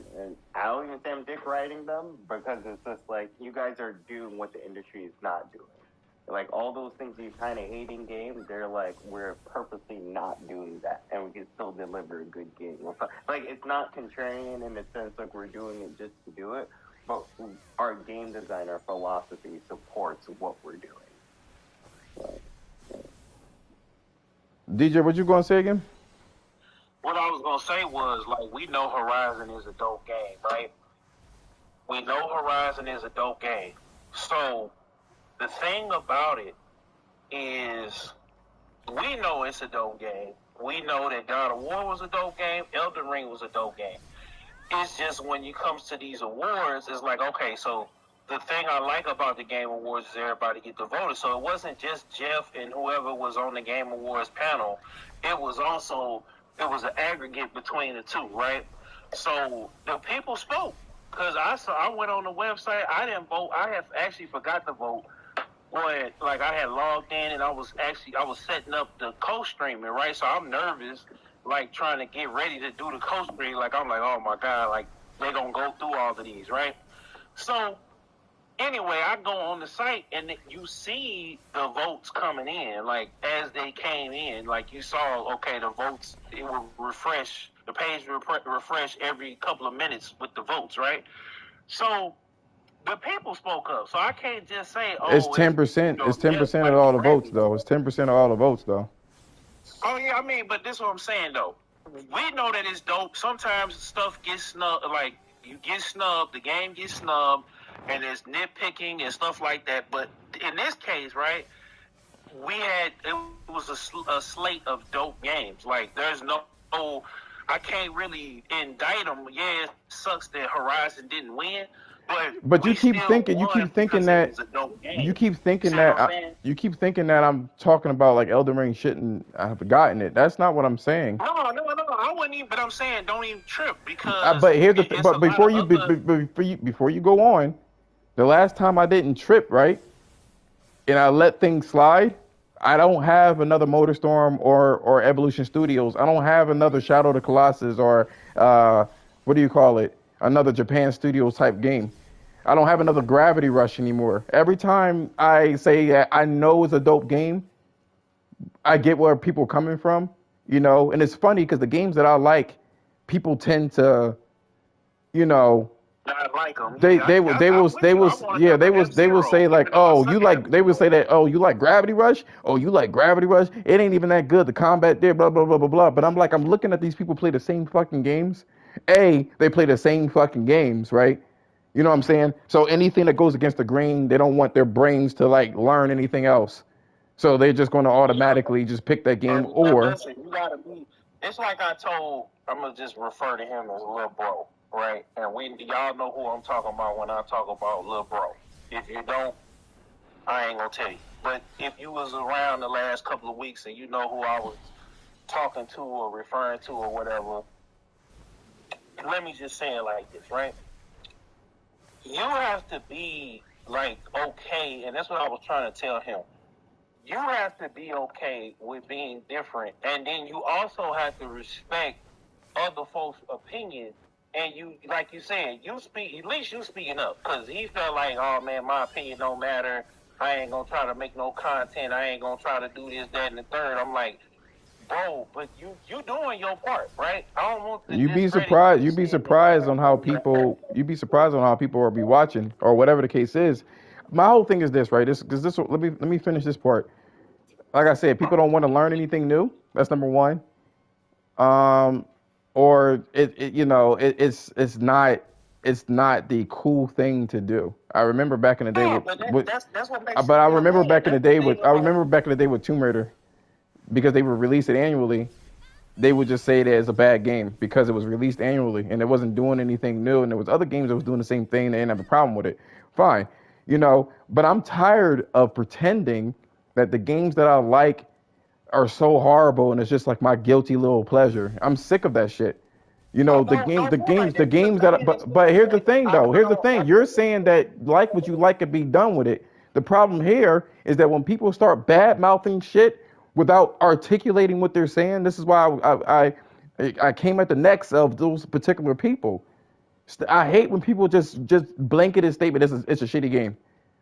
don't even say I'm dick riding them because it's just like, you guys are doing what the industry is not doing. Like all those things you kind of hate in games, they're like, we're purposely not doing that, and we can still deliver a good game. Like it's not contrarian in the sense like we're doing it just to do it, but our game designer philosophy supports what we're doing. DJ, what you gonna say again? What I was gonna say was like we know Horizon is a dope game, right? We know Horizon is a dope game, so. The thing about it is we know it's a dope game. We know that God of War was a dope game. Elden Ring was a dope game. It's just when it comes to these awards, it's like, okay, so the thing I like about the Game Awards is everybody get to vote. So it wasn't just Jeff and whoever was on the Game Awards panel. It was an aggregate between the two, right? So the people spoke. Because I went on the website. I didn't vote. I have actually forgot to vote. When like I had logged in and I was setting up the co-streaming, right? So I'm nervous, like trying to get ready to do the co-stream. Like I'm like, oh my god, like they're gonna go through all of these, right? So Anyway, I go on the site and you see the votes coming in, like as they came in, like you saw, okay, the votes, it will refresh, the page refresh every couple of minutes with the votes, right? So the people spoke up. So I can't just say, It's oh, ten it's, percent. It's just 10% of like the all the votes, Grammys. though. It's 10% of all the votes, though. Oh yeah, I mean, but this is what I'm saying though. We know that it's dope. Sometimes stuff gets snubbed, like you get snubbed, the game gets snubbed, and there's nitpicking and stuff like that. But in this case, right, it was a slate of dope games. Like there's I can't really indict them. Yeah, it sucks that Horizon didn't win, but But we still you keep won thinking because it that was a dope you game. keep thinking See what that I'm saying? you keep thinking that I'm talking about like Elden Ring shouldn't have forgotten it. That's not what I'm saying. No. I wouldn't even. But I'm saying, don't even trip because But here's the it's a but lot of other. before you go on, the last time I didn't trip, right, and I let things slide, I don't have another MotorStorm or Evolution Studios. I don't have another Shadow of the Colossus or what do you call it? Another Japan Studios type game. I don't have another Gravity Rush anymore. Every time I say that I know it's a dope game, I get where people are coming from, and it's funny because the games that I like, people tend to, you know, I like them. they Yeah, they will they I'm will with they you. I will wanted yeah them they for will F they will Zero, say like, even though I oh, suck at F they will Zero. say that, oh, you like Gravity Rush, oh, you like Gravity Rush, it ain't even that good, the combat there, blah blah blah blah blah. But I'm like, I'm looking at these people play the same fucking games. They play the same fucking games, right? You know what I'm saying? So anything that goes against the grain, they don't want their brains to like learn anything else. So they're just going to Yeah, automatically just pick that game. and Or listen, you gotta be. It's like I told. I'm gonna just refer to him as Lil Bro, right? And y'all know who I'm talking about when I talk about Lil Bro. If you don't, I ain't gonna tell you. But if you was around the last couple of weeks and you know who I was talking to or referring to or whatever, let me just say it like this, right? You have to be like okay, and that's what I was trying to tell him. You have to be okay with being different, and then you also have to respect other folks' opinions. And you, like you said, you speak. At least you speaking up, because he felt like, oh man, my opinion don't matter. I ain't gonna try to make no content. I ain't gonna try to do this, that, and the third. I'm like, bro, but you doing your part, right? I don't want to discredit you you'd be saying that you're surprised on not how doing your part. people will be watching or whatever the case is. My whole thing is this, right? Let me finish this part. Like I said, people don't want to learn anything new. That's number one. Um, or it's not the cool thing to do. I remember back in the day Yeah, with, but with that's what makes but you get mad. That's the thing I about remember back in the day with Tomb Raider, because they would release it annually. They would just say that it's a bad game because it was released annually and it wasn't doing anything new. And there was other games that was doing the same thing. They didn't have a problem with it. Fine, But I'm tired of pretending that the games that I like are so horrible and it's just like my guilty little pleasure. I'm sick of that shit. don't feel like The that because games I that, can but explain. here's the thing I though. Here's the don't. thing. You're saying that like what you like and be done with it. The problem here is that when people start bad mouthing shit without articulating what they're saying, this is why I came at the necks of those particular people. I hate when people just blanket a statement. It's a shitty game.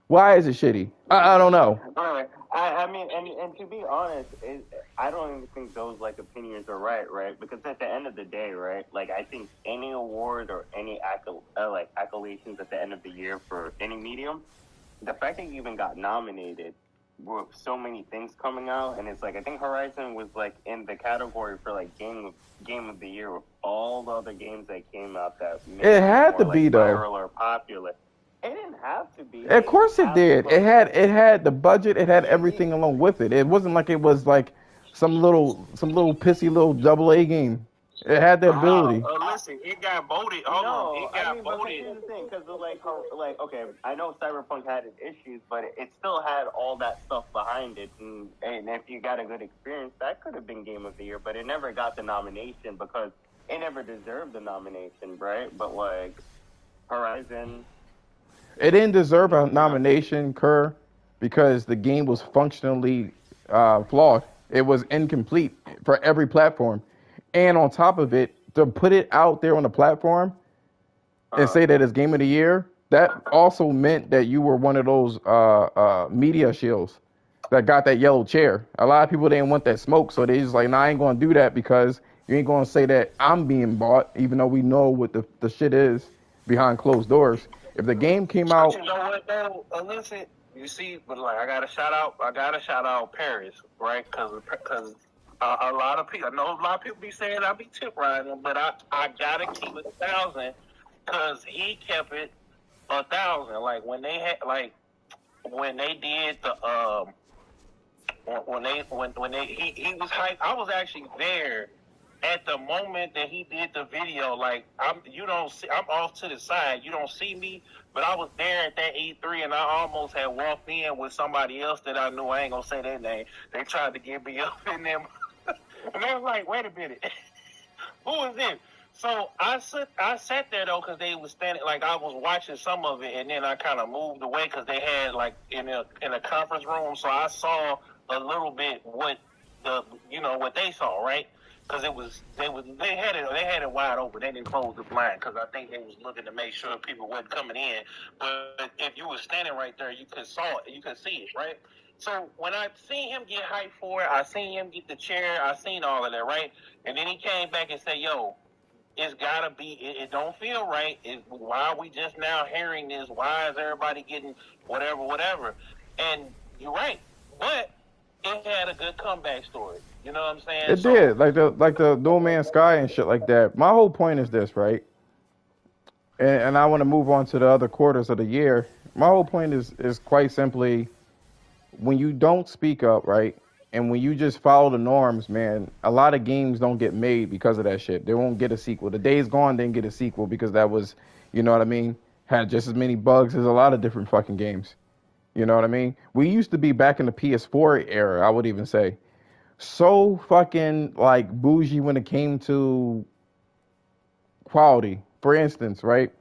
Why is it shitty? I don't know. Alright. I mean, and to be honest, I don't even think those like opinions are right, right? Because at the end of the day, right? Like I think any award or any like accolades at the end of the year for any medium, the fact that you even got nominated with so many things coming out, and it's like I think Horizon was like in the category for like game of the year with all the other games that came out that made It it had to more like be though. viral or popular. It didn't have to be. Of They just course it have to did. put It had the budget. It had you need. everything along with it. It wasn't like it was like some little pissy little double A game. It had the No, ability. listen, it got voted. Hold on, No, it I got mean, but voted. here's the thing, because like how, like okay, I know Cyberpunk had its issues, but it still had all that stuff behind it, and if you got a good experience, that could have been Game of the Year, but it never got the nomination because it never deserved the nomination, right? But like Horizon, It didn't deserve a you know, nomination, Kerr, because the game was functionally flawed. It was incomplete for every platform, and on top of it, to put it out there on the platform and uh, say that it's game of the year, that also meant that you were one of those media shills that got that yellow chair. A lot of people didn't want that smoke, so they just like, nah, I ain't gonna do that because you ain't gonna say that I'm being bought, even though we know what the shit is behind closed doors. If the game came But out, you know what though, Alyssa, you see, but like I gotta shout out Paris, right? Because a lot of people, I know a lot of people be saying I be tip riding, but I gotta keep it 1,000 because he kept it 1,000. Like when they did the when they he was hyped. I was actually there at the moment that he did the video. Like I'm off to the side. You don't see me, but I was there at that E3, and I almost had walked in with somebody else that I knew. I ain't gonna say their name. They tried to get me up in them, and I was like, wait a minute, who is this? So I sat there though because they was standing. Like I was watching some of it, and then I kind of moved away because they had like in a conference room. So I saw a little bit what the what they saw, right? Because they had it wide open. They didn't close the blind because I think they was looking to make sure people wasn't coming in. But if you were standing right there, you could see it, right? So when I seen him get hyped for it, I seen him get the chair, I seen all of that, right? And then he came back and said, "Yo, it's gotta be. It don't feel right. Why are we just now hearing this? Why is everybody getting whatever, whatever?" And you're right, but it had a good comeback story. You know what I'm saying? it So did like the No Man's Sky and shit like that. My whole point is this, right? And I want to move on to the other quarters of the year. My whole point is quite simply when you don't speak up, right? And when you just follow the norms, man, a lot of games don't get made because of that shit. They won't get a sequel. The Days Gone didn't get a sequel because that was, you know what I mean, had just as many bugs as a lot of different fucking games. You know what I mean? We used to be back in the PS4 era, I would even say, so fucking like bougie when it came to quality. For instance, right?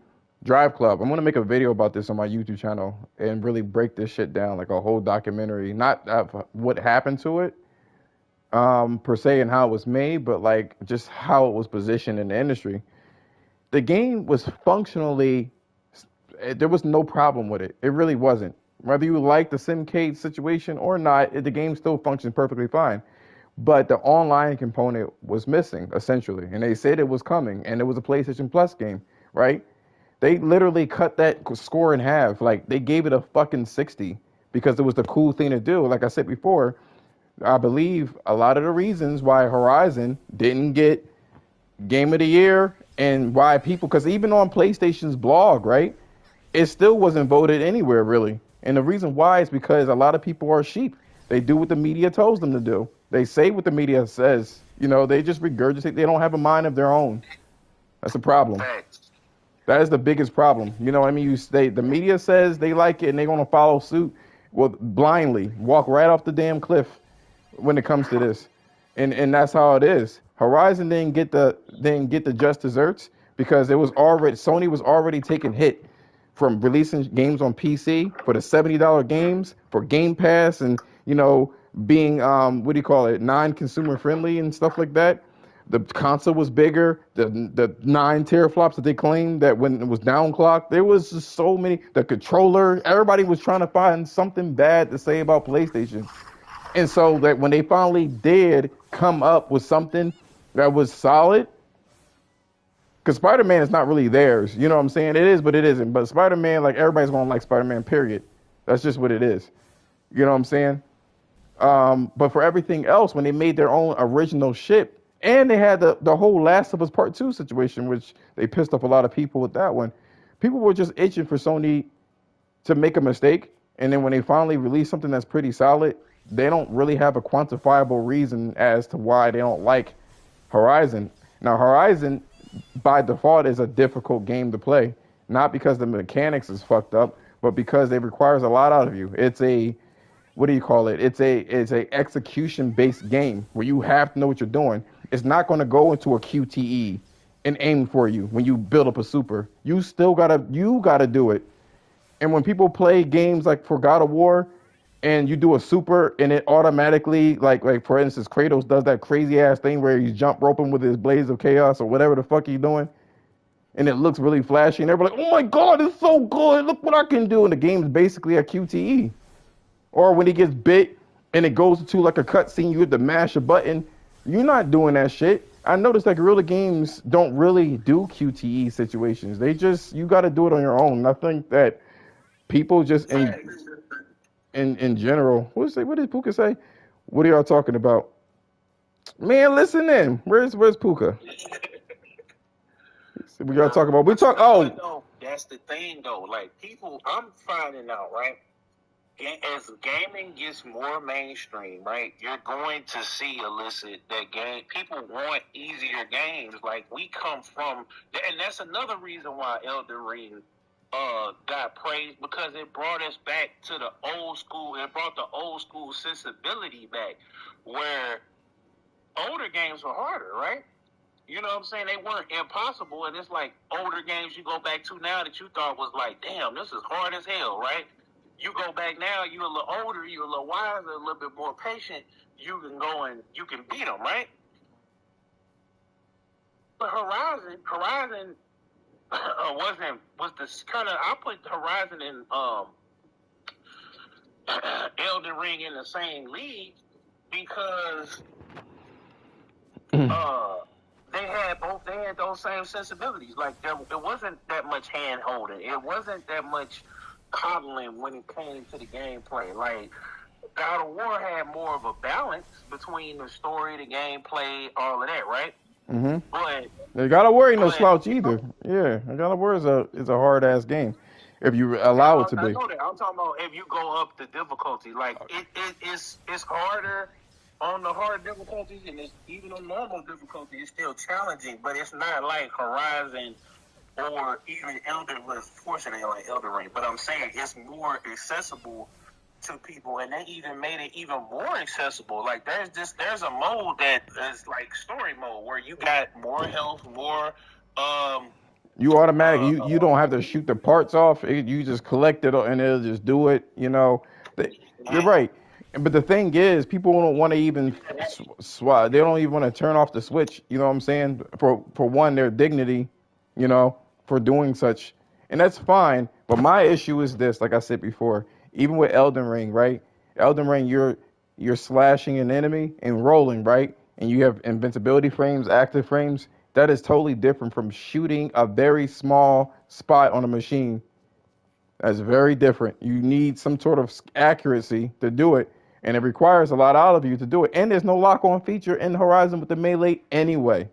Drive Club. I'm gonna make a video about this on my YouTube channel and really break this shit down, like a whole documentary, not what happened to it, per se, and how it was made, but like just how it was positioned in the industry. The game was functionally, there was no problem with it. It really wasn't. Whether you like the SimCade situation or not, the game still functions perfectly fine. But the online component was missing, essentially. And they said it was coming, and it was a PlayStation Plus game, right? They literally cut that score in half. Like, they gave it a fucking 60 because it was the cool thing to do. Like I said before, I believe a lot of the reasons why Horizon didn't get Game of the Year and why people, because even on PlayStation's blog, right, it still wasn't voted anywhere really. And the reason why is because a lot of people are sheep. They do what the media tells them to do. They say what the media says. You know, they just regurgitate. They don't have a mind of their own. That's a problem. facts. That is the biggest problem. You know what I mean? The media says they like it and they're gonna follow suit. Well, blindly walk right off the damn cliff when it comes to this, and that's how it is. Horizon didn't get the just desserts because it was already Sony was already taking hit from releasing games on PC for the $70 games for Game Pass and being what do you call it, non-consumer friendly and stuff like that. The console was bigger. The 9 teraflops that they claimed that when it was downclocked, there was just so many. The controller, everybody was trying to find something bad to say about PlayStation. And so that when they finally did come up with something that was solid, because Spider-Man is not really theirs. You know what I'm saying? It is, but it isn't. But Spider-Man, like everybody's gonna like Spider-Man, period. That's just what it is. You know what I'm saying? But for everything else, when they made their own original shit, and they had the whole Last of Us Part 2 situation, which they pissed off a lot of people with that one. People were just itching for Sony to make a mistake, and then when they finally release something that's pretty solid, they don't really have a quantifiable reason as to why they don't like Horizon. Now, Horizon, by default, is a difficult game to play, not because the mechanics is fucked up, but because it requires a lot out of you. It's a what do you call it? It's a execution based game where you have to know what you're doing. It's not going to go into a QTE and aim for you when you build up a super. You gotta do it. And when people play games like for God of War, and you do a super, and it automatically like for instance, Kratos does that crazy ass thing where he's jump roping with his blades of chaos or whatever the fuck he's doing. and it looks really flashy, and everybody's like, "Oh my god, it's so good! Look what I can do!" And the game is basically a QTE. Or when he gets bit and it goes to like a cutscene, you have to mash a button. You're not doing that shit. I noticed that Guerrilla Games don't really do QTE situations. They just you got to do it on your own. And I think that people just in general, what did Puka say? What are y'all talking about? Man, listen in. Where's Puka? We gotta talk about. We talk. Oh, No, that's the thing though. Like people, I'm finding out, right? As gaming gets more mainstream, right, you're going to see illicit that game. People want easier games. Like we come from, and that's another reason why Elden Ring got praised because it brought us back to the old school. It brought the old school sensibility back, where older games were harder, right? You know what I'm saying? They weren't impossible, and it's like older games you go back to now that you thought was like, damn, this is hard as hell, right? You go back now, you're a little older, you're a little wiser, a little bit more patient. You can go and you can beat them, right? But Horizon was this kind of. I put Horizon and Elden Ring in the same league because they had those same sensibilities. Like it wasn't that much hand holding. It wasn't that much coddling when it came to the gameplay. Like God of War had more of a balance between the story, the gameplay, all of that, right? mm-hmm. But You gotta worry no slouch either. Yeah, God of War is a hard ass game if you allow it to I be. know that. I'm talking about if you go up the difficulty, like it's harder on the hard difficulties, and it's even on normal difficulty. It's still challenging, but it's not like Horizon or even Elden was fortunately like Elden Ring. But I'm saying it's more accessible to people, and they even made it even more accessible. Like there's a mode that is like story mode where you got more health, more You automatic. You don't have to shoot the parts off. You just collect it and it'll just do it. You know, you're right. But the thing is, people don't want to even swap. They don't even want to turn off the switch. You know what I'm saying? For one, their dignity. You know, for doing such, and that's fine. But my issue is this. Like I said before, even with Elden Ring, right? Elden Ring, you're slashing an enemy and rolling, right? And you have invincibility frames, active frames. That is totally different from shooting a very small spot on a machine. That's very different. You need some sort of accuracy to do it, and it requires a lot out of you to do it. And there's no lock-on feature in Horizon with the melee anyway.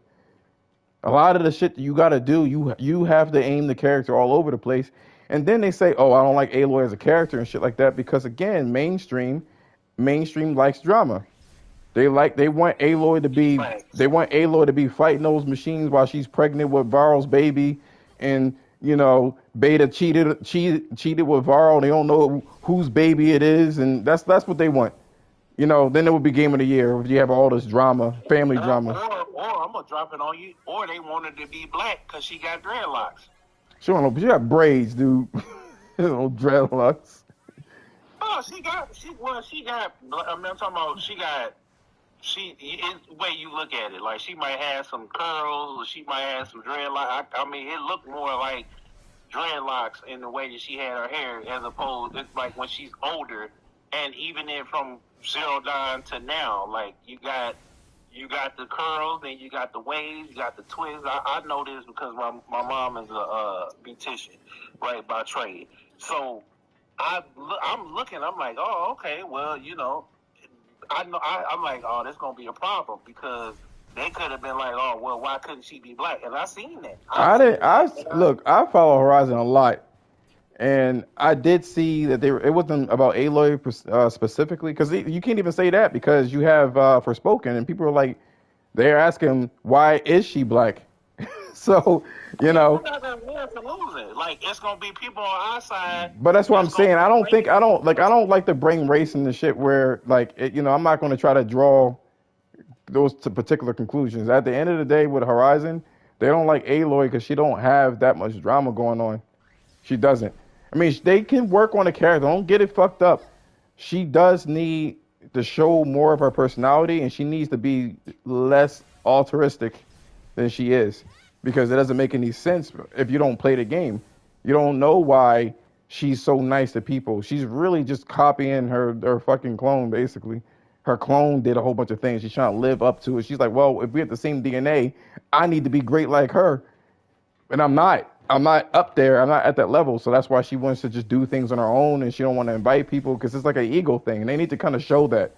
A lot of the shit that you got to do, you have to aim the character all over the place. And then they say, "Oh, I don't like Aloy as a character and shit like that," because again, mainstream likes drama. They want Aloy to be fighting those machines while she's pregnant with Varl's baby, and Beta cheated with Varl. They don't know whose baby it is, and that's what they want. Then it would be Game of the Year if you have all this drama, family drama. or I'm gonna drop it on you. Or they wanted to be black because she got dreadlocks. She don't know, but you got braids, dude. No dreadlocks. Oh, she got. I mean, I'm talking about it's the way you look at it. Like she might have some curls, or she might have some dreadlocks. I mean, it looked more like dreadlocks in the way that she had her hair, as opposed it's like when she's older, and even in from Zero Dawn to now, like you got the curls, and you got the waves, you got the twists. I know this because my mom is a beautician, right, by trade. So I'm looking. I'm like, oh, okay. Well, I know. I'm like, oh, this gonna be a problem because they could have been like, oh, well, why couldn't she be black? And I seen that. Look. I follow Horizon a lot, and I did see that it wasn't about Aloy specifically because you can't even say that because you have Forspoken, and people are like, they're asking why is she black? So we're not gonna win for losing. Like it's gonna be people on our side. But that's what I'm saying. I don't like to bring race in the shit where I'm not going to try to draw those to particular conclusions. At the end of the day, with Horizon, they don't like Aloy because she don't have that much drama going on. She doesn't. I mean, they can work on the character. Don't get it fucked up. She does need to show more of her personality, and she needs to be less altruistic than she is. because it doesn't make any sense if you don't play the game. You don't know why she's so nice to people. She's really just copying her fucking clone, basically. Her clone did a whole bunch of things. She's trying to live up to it. She's like, well, if we have the same DNA, I need to be great like her. And I'm not. I'm not up there. I'm not at that level. So that's why she wants to just do things on her own, and she don't want to invite people because it's like an ego thing. And they need to kind of show that.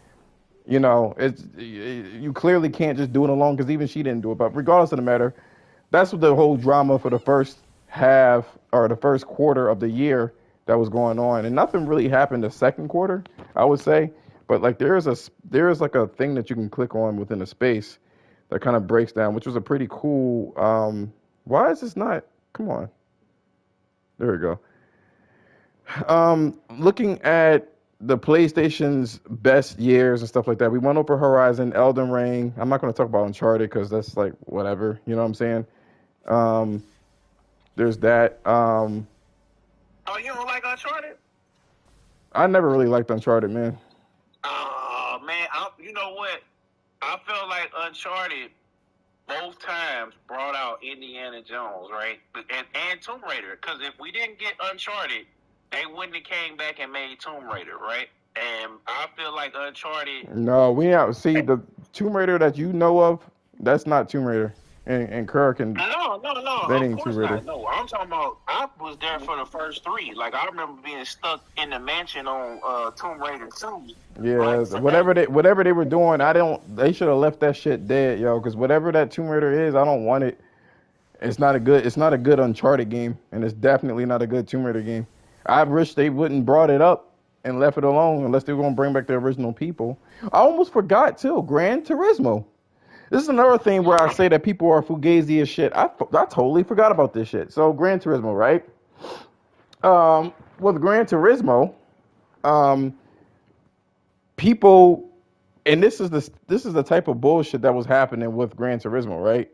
It's you clearly can't just do it alone because even she didn't do it. But regardless of the matter, that's what the whole drama for the first half or the first quarter of the year that was going on, and nothing really happened the second quarter, I would say. But like there is like a thing that you can click on within a space that kind of breaks down, which was a pretty cool. Why is this not? Come on, there we go. Looking at the PlayStation's best years and stuff like that, we went over Horizon, Elden Ring. I'm not going to talk about Uncharted because that's like whatever. You know what I'm saying? Um, there's that. Oh, you don't like Uncharted? I never really liked Uncharted, man. Oh man, you know what? I felt like Uncharted both times brought out Indiana Jones, right? And Tomb Raider. Because if we didn't get Uncharted, they wouldn't have came back and made Tomb Raider, right? And I feel like Uncharted. No, we out. See the Tomb Raider that you know of. That's not Tomb Raider, and Kirk and No. that Of ain't Tomb course Raider. not. No, I'm talking about. I was there for the first three. Like I remember being stuck in the mansion on Tomb Raider 2. Yeah, Like whatever they were doing, I don't. They should have left that shit dead, yo. Because whatever that Tomb Raider is, I don't want it. It's not a good Uncharted game, and it's definitely not a good Tomb Raider game. I wish they wouldn't brought it up and left it alone unless they were gonna bring back the original people. I almost forgot too, Gran Turismo. This is another thing where I say that people are fugazi as shit. I totally forgot about this shit. So Gran Turismo, right? With Gran Turismo, um, people, and this is the type of bullshit that was happening with Gran Turismo, right?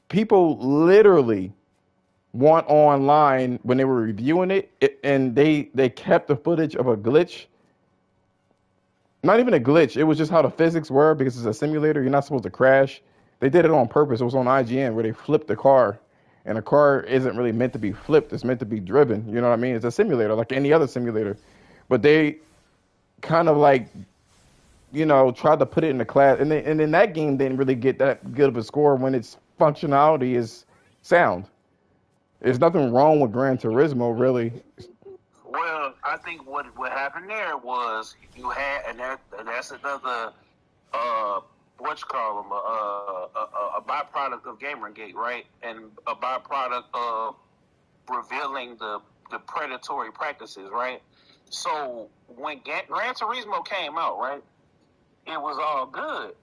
People literally want online when they were reviewing and they kept the footage of a glitch. Not even a glitch. It was just how the physics were because it's a simulator. You're not supposed to crash. They did it on purpose. It was on IGN where they flipped the car, and a car isn't really meant to be flipped. It's meant to be driven. You know what I mean? It's a simulator like any other simulator, but they kind of like tried to put it in the class, and in that game they didn't really get that good of a score when its functionality is sound. There's nothing wrong with Gran Turismo, really. well, I think what happened there was you had, that's another what you call them a byproduct of GamerGate, right? And a byproduct of revealing the predatory practices, right? So when Gran Turismo came out, right, it was all good,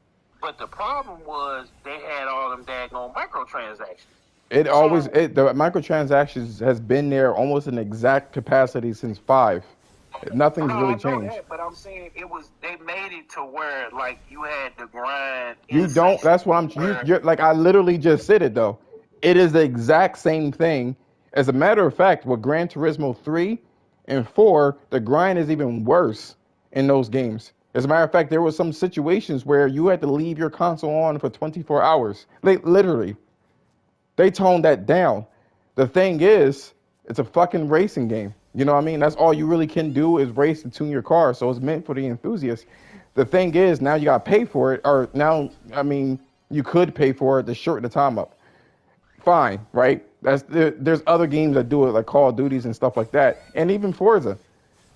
but the problem was they had all them daggone microtransactions. So The microtransactions has been there almost in exact capacity since five. no, Nothing's really I know changed. that, but I'm saying they made it to where like you had to grind You don't. That's what insatiably I'm. where Like I literally just said it though. It is the exact same thing. As a matter of fact, with Gran Turismo 3 and 4, the grind is even worse in those games. As a matter of fact, there were some situations where you had to leave your console on for 24 hours. Like literally, they toned that down. The thing is, it's a fucking racing game. You know what I mean? That's all you really can do is race and tune your car. So it's meant for the enthusiasts. The thing is, now you got to pay for it. Or now, I mean, you could pay for it to shorten the time up. Fine, right? There's other games that do it, like Call of Duties and stuff like that, and even Forza.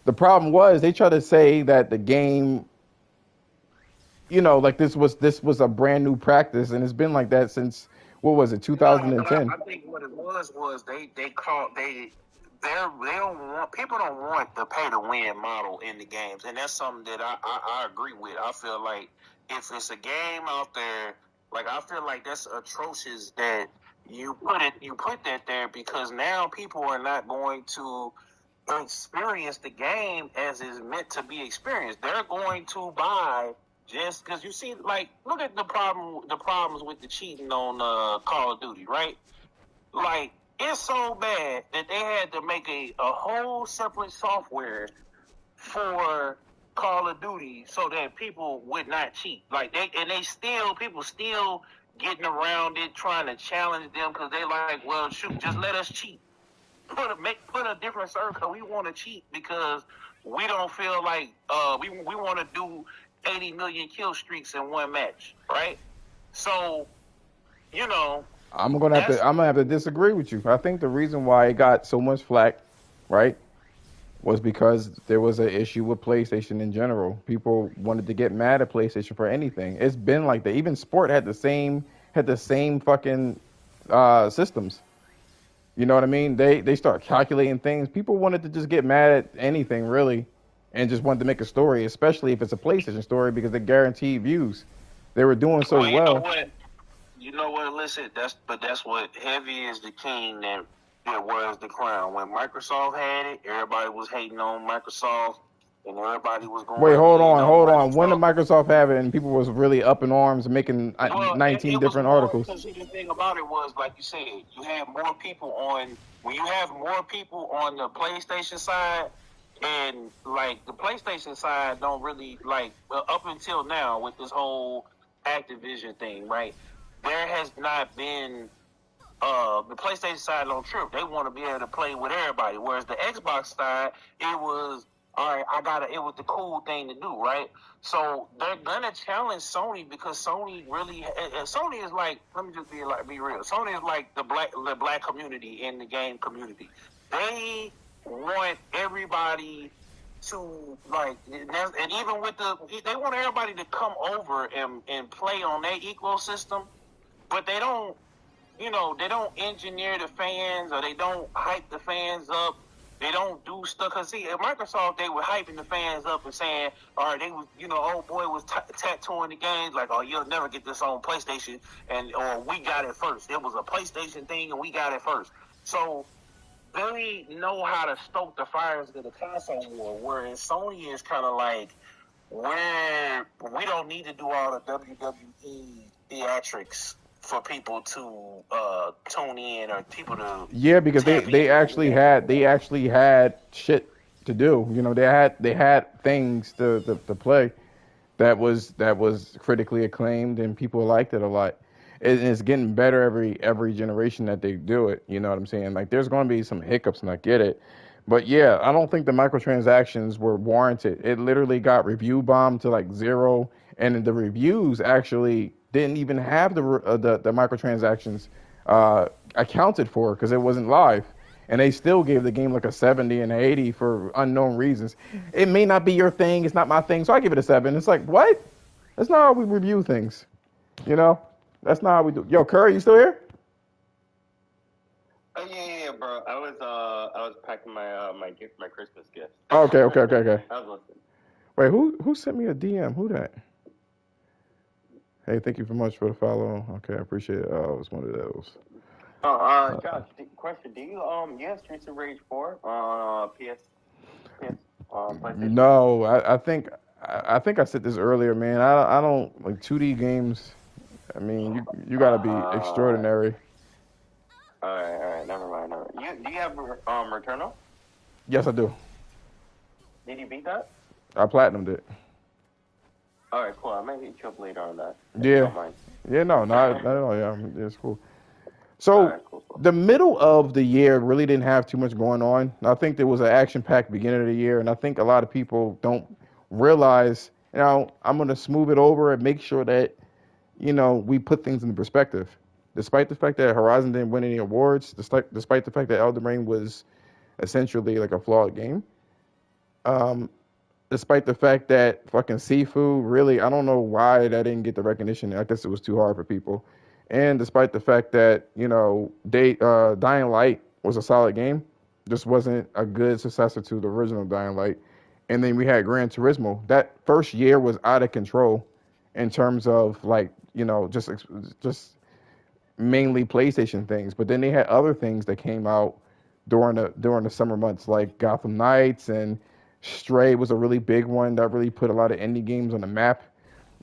The problem was they tried to say that the game, like this was a brand new practice, and it's been like that since what was it, no, but 2010. I think what it was they don't want people don't want the pay to win model in the games, and that's something that I agree with. I feel like if it's a game out there, like I feel like that's atrocious that you put that there because now people are not going to experience the game as it's meant to be experienced. They're going to buy just because you see, like, look at the problems with the cheating on Call of Duty, right? Like, it's so bad that they had to make a whole separate software for Call of Duty so that people would not cheat. Like people still getting around it, trying to challenge them because they like, well, shoot, just let us cheat. Put a different circle. We want to cheat because we don't feel like we want to do 80 million kill streaks in one match, right? So you know that's I'm gonna have to disagree with you. I think the reason why it got so much flack, right, was because there was an issue with PlayStation in general. People wanted to get mad at PlayStation for anything. It's been like that. Even sport had the same fucking systems. You know what I mean? They start calculating things. People wanted to just get mad at anything really, and just wanted to make a story, especially if it's a PlayStation story because they guarantee views. They were doing so well, you know well. what. You know what? Listen, that's what heavy is the king that wears the crown. When Microsoft had it, everybody was hating on Microsoft, and everybody was Wait, going, hold on. When did Microsoft. Microsoft have it and people was really up in arms and making Well, 19 it was different more articles? because the thing about it was, like you said, you had more people on when you have more people on the PlayStation side, and like the PlayStation side don't really like up until now with this whole Activision thing, right? There has not been the PlayStation side don't trip. They want to be able to play with everybody. Whereas the Xbox side, it was all right. It was the cool thing to do, right? So they're gonna challenge Sony because Sony really, Sony is like, let me just be real. Sony is like the black community in the game community. They want everybody to like, and even with they want everybody to come over and play on their ecosystem, but they don't they don't engineer the fans or they don't hype the fans up. They don't do stuff. Cause see, at Microsoft, they were hyping the fans up and saying, all right, they was, old boy was tattooing the games like, oh, you'll never get this on PlayStation, or we got it first. It was a PlayStation thing, and we got it first. So they know how to stoke the fires of the console war. Whereas Sony is kind of like, we don't need to do all the WWE theatrics for people to tune in or people to Yeah, because tap in. they actually had shit to do. You know, they had things to play that was critically acclaimed and people liked it a lot. And it's getting better every generation that they do it. You know what I'm saying? Like there's going to be some hiccups, and I get it. But yeah, I don't think the microtransactions were warranted. It literally got review bombed to like zero, and the reviews actually didn't even have the microtransactions accounted for because it wasn't live. And they still gave the game like a 70 and an 80 for unknown reasons. It may not be your thing, it's not my thing, so I give it a 7. It's like, what? That's not how we review things. You know? That's not how we do. Yo, Curry, you still here? Oh yeah, bro. I was packing my Christmas gift. Oh, okay. I was listening. Wait, who sent me a DM? Who that? Hey, thank you so much for the follow. Okay, I appreciate it. Oh, it was one of those. Josh, question: Do you have Streets of Rage 4 on PS PlayStation? No, I think I said this earlier, man. I don't like 2D games. I mean, you gotta be extraordinary. All right, never mind. Do you have Returnal? Yes, I do. Did you beat that? I platinumed it. All right, cool. I might hit you up later on that. Yeah. Mind. Yeah, no, not at all. Yeah, it's cool. So right, cool. the middle of the year really didn't have too much going on. I think there was an action-packed beginning of the year, and I think a lot of people don't realize. I'm gonna smooth it over and make sure that we put things into perspective. Despite the fact that Horizon didn't win any awards, despite the fact that Elden Ring was essentially like a flawed game, um, despite the fact that fucking Sifu really, I don't know why that didn't get the recognition. I guess it was too hard for people. And despite the fact that Dying Light was a solid game, just wasn't a good successor to the original Dying Light. And then we had Gran Turismo. That first year was out of control in terms of like just mainly PlayStation things. But then they had other things that came out during the summer months, like Gotham Knights and Stray was a really big one that really put a lot of indie games on the map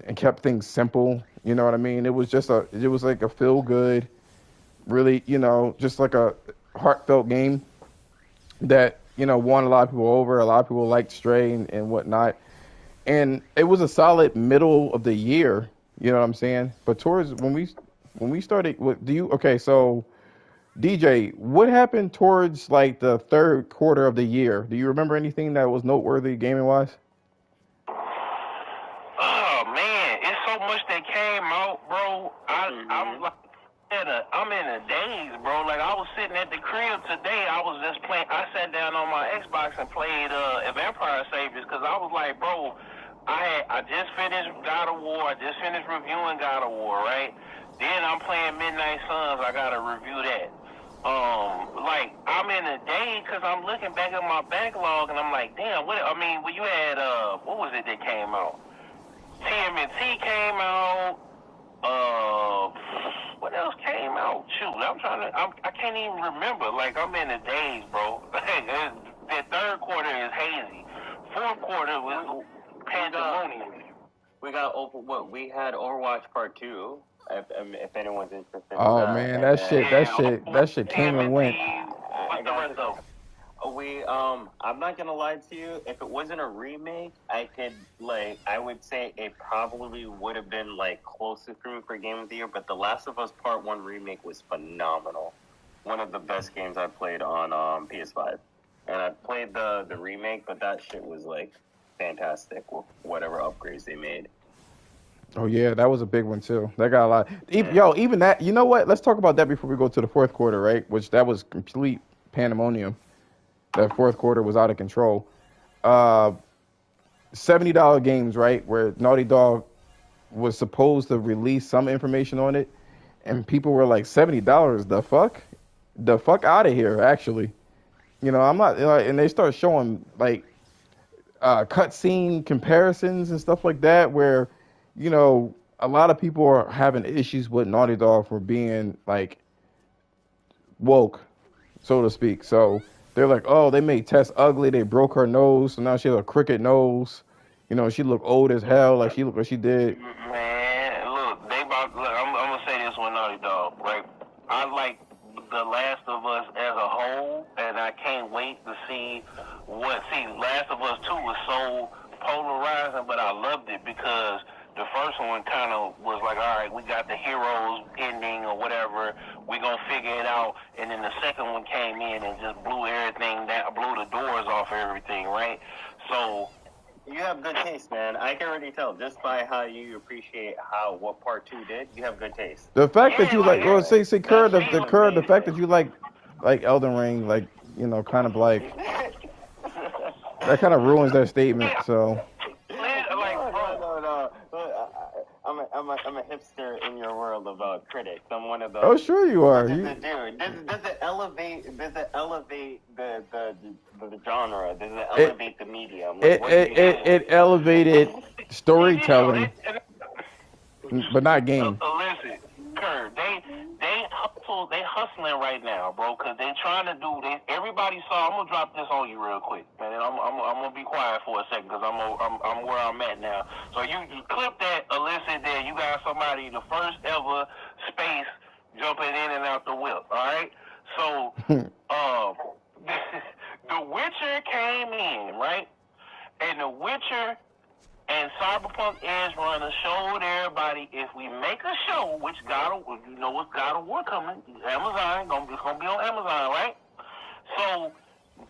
and kept things simple. You know what I mean? It was like a feel good, really, just like a heartfelt game that, won a lot of people over. A lot of people liked Stray and whatnot. And it was a solid middle of the year, you know what I'm saying? But towards when we when we started, what do you? Okay, so DJ, what happened towards like the third quarter of the year? Do you remember anything that was noteworthy gaming wise? Oh man, it's so much that came out, bro. I'm like I'm in a daze, bro. Like I was sitting at the crib today. I was just playing. I sat down on my Xbox and played Vampire Saviors because I was like, bro, I just finished God of War. I just finished reviewing God of War, right? Then I'm playing Midnight Suns. I gotta review that. Like I'm in a day because I'm looking back at my backlog and I'm like, damn, what? I mean, when you had what was it that came out? TMNT came out. Uh, what else came out? Shoot, I can't even remember. Like I'm in the days, bro. The third quarter is hazy. Fourth quarter was pandemonium. We got over what we had Overwatch Part 2. If anyone's interested in Oh that, man, and then that shit came and went. What's the rest of? I'm not gonna lie to you. If it wasn't a remake, I would say it probably would have been like closest for me for Game of the Year. But The Last of Us Part One remake was phenomenal. One of the best games I played on PS5, and I played the remake, but that shit was like fantastic with whatever upgrades they made. Oh yeah, that was a big one too. That got a lot. Yo, even that. You know what? Let's talk about that before we go to the fourth quarter, right? Which that was complete pandemonium. That fourth quarter was out of control. Uh, $70 games, right? Where Naughty Dog was supposed to release some information on it, and people were like, $70? The fuck out of here!" Actually, I'm not. And they start showing like cutscene comparisons and stuff like that, where a lot of people are having issues with Naughty Dog for being like woke, so to speak. So they're like, oh, they made Tess ugly. They broke her nose, so now she has a crooked nose. She looked old as hell, like she looked what she did. Man, look, I'm gonna say this one, Naughty Dog, right? I like The Last of Us as a whole, and I can't wait to see what. See, Last of Us 2 was so polarizing, but I loved it because the first one kind of was like, all right, we got the heroes ending or whatever, we gonna figure it out, and then the second one came in and just blew everything down, blew the doors off everything, right? So you have good taste, man. I can already tell just by how you appreciate what Part 2 did. You have good taste. The fact that yeah, you like like, well, say, Kerr, the fact that amazing. you like Elden Ring, like, kind of like that kind of ruins that statement. yeah, So like, bro. No. I'm a hipster in your world about critics. I'm one of oh, those. sure you are. What does it do? Does it elevate? Does it elevate the genre? Does it elevate the medium? Like, what do you do? It elevated storytelling, And but not game. listen, Kurt, they hustling right now, bro, because they trying to do. Everybody saw. I'm gonna drop this on you real quick, man. And I'm gonna be quiet for a second because I'm where I'm at now. So you clip that, elicit that you got somebody the first ever space jumping in and out the whip. All right, so um, the Witcher came in, right, and the Witcher and Cyberpunk Edge Runner showed everybody if we make a show, which what's God of War coming, Amazon, it's gonna be on Amazon, right? So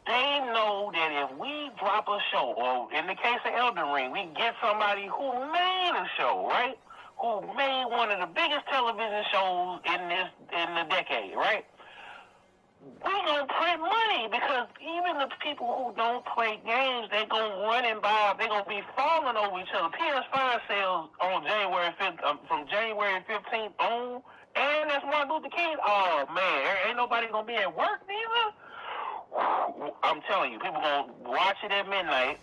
they know that if we drop a show, or in the case of Elden Ring, we get somebody who made a show, right? Who made one of the biggest television shows in the decade, right? We gonna print money because even the people who don't play games, they gonna run and buy. They gonna be falling over each other. PS5 sales on January 5th, from January 15th on, and that's Martin Luther King. Oh man, ain't nobody gonna be at work neither. I'm telling you, people gonna watch it at midnight,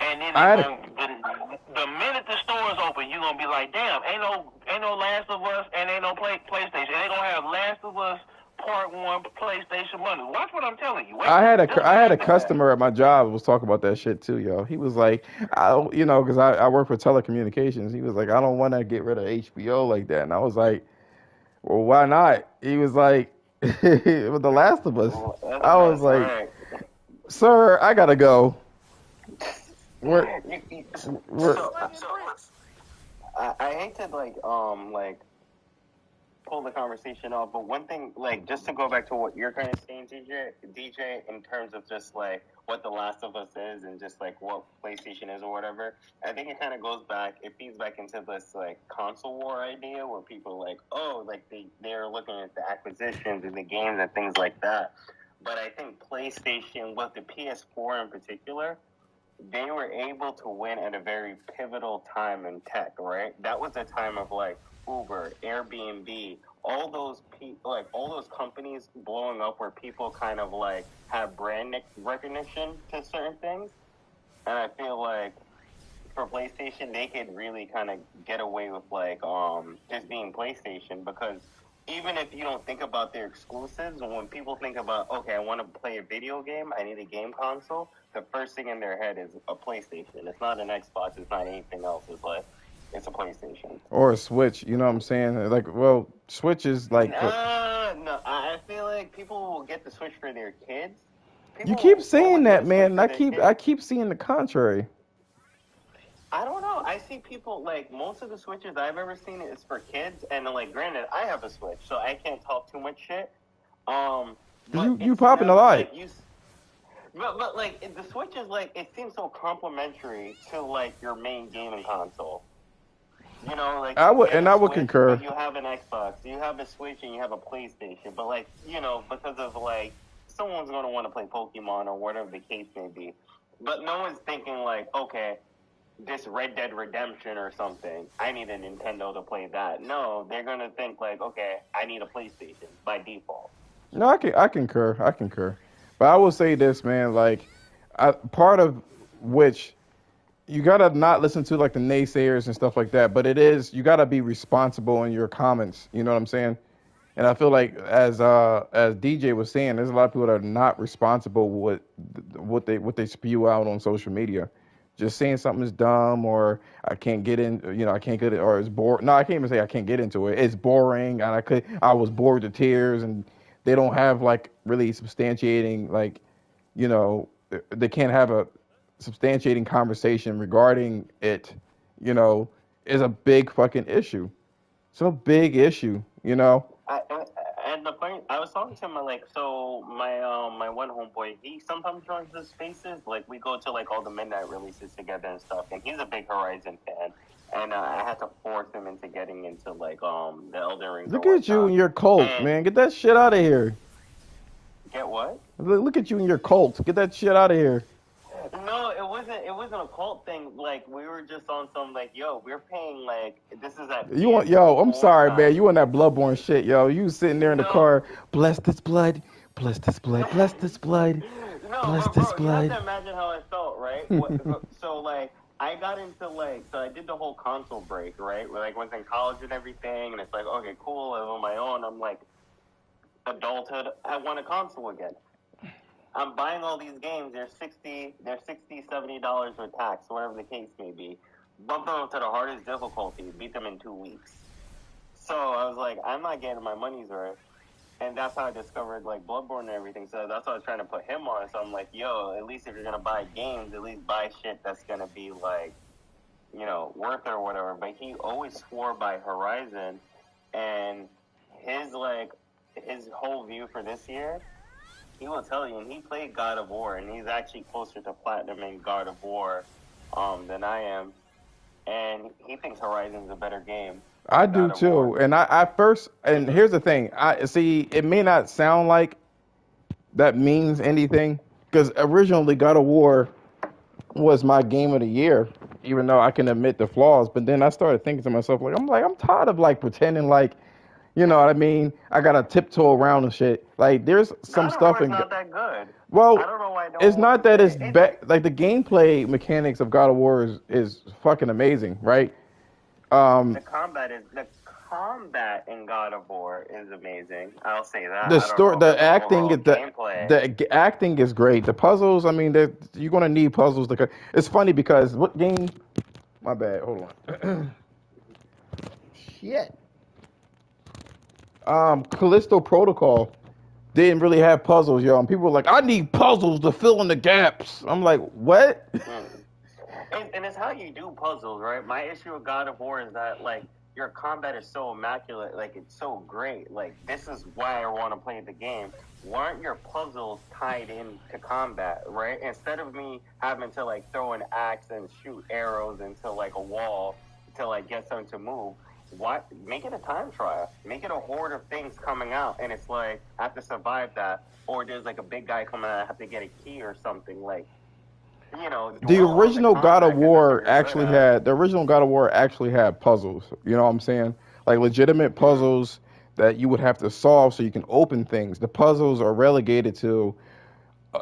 and then the minute the stores open, you gonna be like, damn, ain't no Last of Us, and ain't no PlayStation. They gonna have Last of Us Part 1 PlayStation Money. Watch what I'm telling you. I had a customer at my job who was talking about that shit too, yo. He was like, because I work for telecommunications. He was like, I don't want to get rid of HBO like that, and I was like, well, why not? He was like, with The Last of Us. I was like, right. sir, I gotta go. We're, we're, I hate to like the conversation off, but one thing, like, just to go back to what you're kind of saying, DJ, in terms of just like what The Last of Us is and just like what PlayStation is or whatever, I think it kind of goes back, it feeds back into this like console war idea where people like, oh, like they're looking at the acquisitions and the games and things like that. But I think PlayStation, with the PS4 in particular, they were able to win at a very pivotal time in tech, right? That was the time of like Uber, Airbnb, all those all those companies blowing up where people kind of like have brand recognition to certain things. And I feel like for PlayStation, they could really kind of get away with like just being PlayStation, because even if you don't think about their exclusives, when people think about, okay, I want to play a video game, I need a game console, the first thing in their head is a PlayStation. It's not an Xbox, it's not anything else. It's like, it's a PlayStation. Or a Switch, you know what I'm saying? Like, well, Switch is like No, I feel like people will get the Switch for their kids. you People keep will saying always get that, a Switch man. for their kids. I keep seeing the contrary. I don't know. I see people, like, most of the Switches I've ever seen is for kids, and like, granted, I have a Switch, so I can't talk too much shit. But You popping a lot. like but like the Switch is like, it seems so complementary to like your main gaming console. You know, like I would Switch, concur. but you have an Xbox, you have a Switch, and you have a PlayStation. But like, you know, because of like, someone's gonna want to play Pokemon or whatever the case may be. But no one's thinking like, okay, this Red Dead Redemption or something, I need a Nintendo to play that. No, they're gonna think like, okay, I need a PlayStation by default. No, I concur. But I will say this, man. Like, part of which you gotta not listen to like the naysayers and stuff like that. But it is, you gotta be responsible in your comments. You know what I'm saying? And I feel like as DJ was saying, there's a lot of people that are not responsible with what they spew out on social media. Just saying something is dumb, or I can't get in, I can't get it, or it's boring. No, I can't even say I can't get into it. It's boring, and I was bored to tears, and they don't have like really substantiating, like, they can't have a substantiating conversation regarding it, is a big fucking issue. It's a big issue. I, and the point, I was talking to my my one homeboy, he sometimes joins the spaces. Like, we go to like all the midnight releases together and stuff, and he's a big Horizon fan. And I had to force him into getting into like the Elden Ring. Look at you and your cult, man. Get that shit out of here. Get what? Look at you and your cult. Get that shit out of here. No, it wasn't. It wasn't a cult thing. Like, we were just on some like, yo, we're paying like, this is at. I'm sorry, man. You on that Bloodborne shit, yo. You sitting there in the car. Bless this blood. Bless this blood. Bless this blood. No, bless bro, this blood. You have to imagine how I felt, right? So like, I got into like, so I did the whole console break, right? Where like, went in college and everything, and it's like, okay, cool. I was on my own. I'm like, adulthood. I want a console again. I'm buying all these games. They're $60, $70 with tax, whatever the case may be. Bump them to the hardest difficulty. Beat them in 2 weeks. So I was like, I'm not getting my money's worth. And that's how I discovered like Bloodborne and everything. So that's what I was trying to put him on. So I'm like, yo, at least if you're gonna buy games, at least buy shit that's gonna be like, worth it or whatever. But he always swore by Horizon, and his whole view for this year, he will tell you, and he played God of War, and he's actually closer to platinum in God of War than I am, and he thinks Horizon's a better game. I do too, and and here's the thing, I see, it may not sound like that means anything, because originally God of War was my game of the year, even though I can admit the flaws, but then I started thinking to myself, I'm tired of like pretending like, you know what I mean? I gotta tiptoe around and shit. Like, there's some stuff in. Not that good. Well, I don't know why. It's not that it's like the gameplay mechanics of God of War is fucking amazing, right? The combat in God of War is amazing. I'll say that. The acting is great. The puzzles, I mean, you're gonna need puzzles. It's funny because what game? My bad. Hold on. Shit. Callisto Protocol didn't really have puzzles, yo. And people were like, I need puzzles to fill in the gaps. I'm like, what? And it's how you do puzzles, right? My issue with God of War is that, like, your combat is so immaculate, like it's so great. Like this is why I want to play the game. Why aren't your puzzles tied into combat, right? Instead of me having to like throw an axe and shoot arrows into like a wall to like get something to move. Why make it a time trial? Make it a horde of things coming out, and it's like I have to survive that, or there's like a big guy coming out, I have to get a key or something. Like, The dwell on the original God of combat because that's what War you're good actually at. had the original God of War actually had puzzles. You know what I'm saying? Like legitimate puzzles that you would have to solve so you can open things. The puzzles are relegated to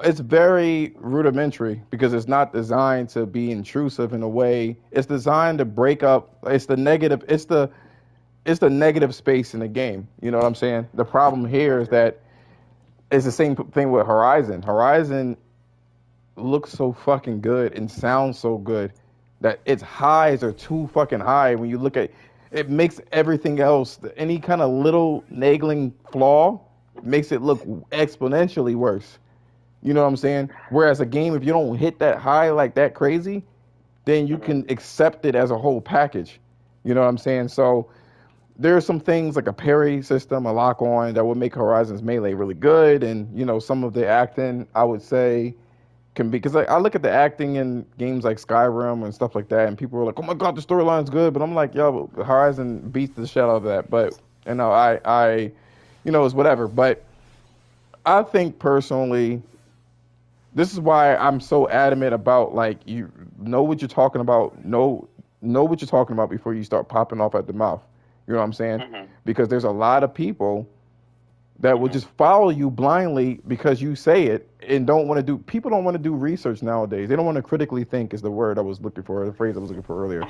it's very rudimentary because it's not designed to be intrusive in a way. It's designed to break up. It's the negative space in the game. You know what I'm saying? The problem here is that it's the same thing with Horizon. Horizon looks so fucking good and sounds so good that its highs are too fucking high when you look at it makes everything else any kind of little nagging flaw makes it look exponentially worse. You know what I'm saying? Whereas a game, if you don't hit that high like that crazy, then you can accept it as a whole package. You know what I'm saying? So there are some things like a parry system, a lock on that would make Horizon's Melee really good, and some of the acting I would say can be because I look at the acting in games like Skyrim and stuff like that, and people are like, "Oh my god, the storyline's good," but I'm like, "Yo, Horizon beats the shit out of that." But I it's whatever. But I think personally, this is why I'm so adamant about like you know what you're talking about, know what you're talking about before you start popping off at the mouth. You know what I'm saying? Because there's a lot of people that will just follow you blindly because you say it and don't want to do. People don't want to do research nowadays. They don't want to critically think is the word I was looking for, the phrase I was looking for earlier.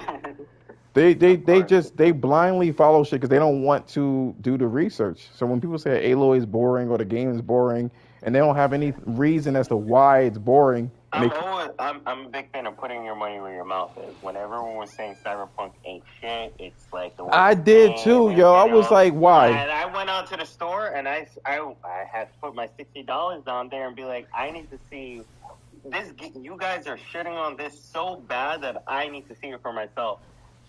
They blindly follow shit because they don't want to do the research. So when people say Aloy is boring or the game is boring, and they don't have any reason as to why it's boring, and I'm a big fan of putting your money where your mouth is. When everyone was saying Cyberpunk ain't shit, it's like the worst I did too, game, yo. I was like, why? And I went out to the store and I had to put my $60 down there and be like, I need to see this. You guys are shitting on this so bad that I need to see it for myself.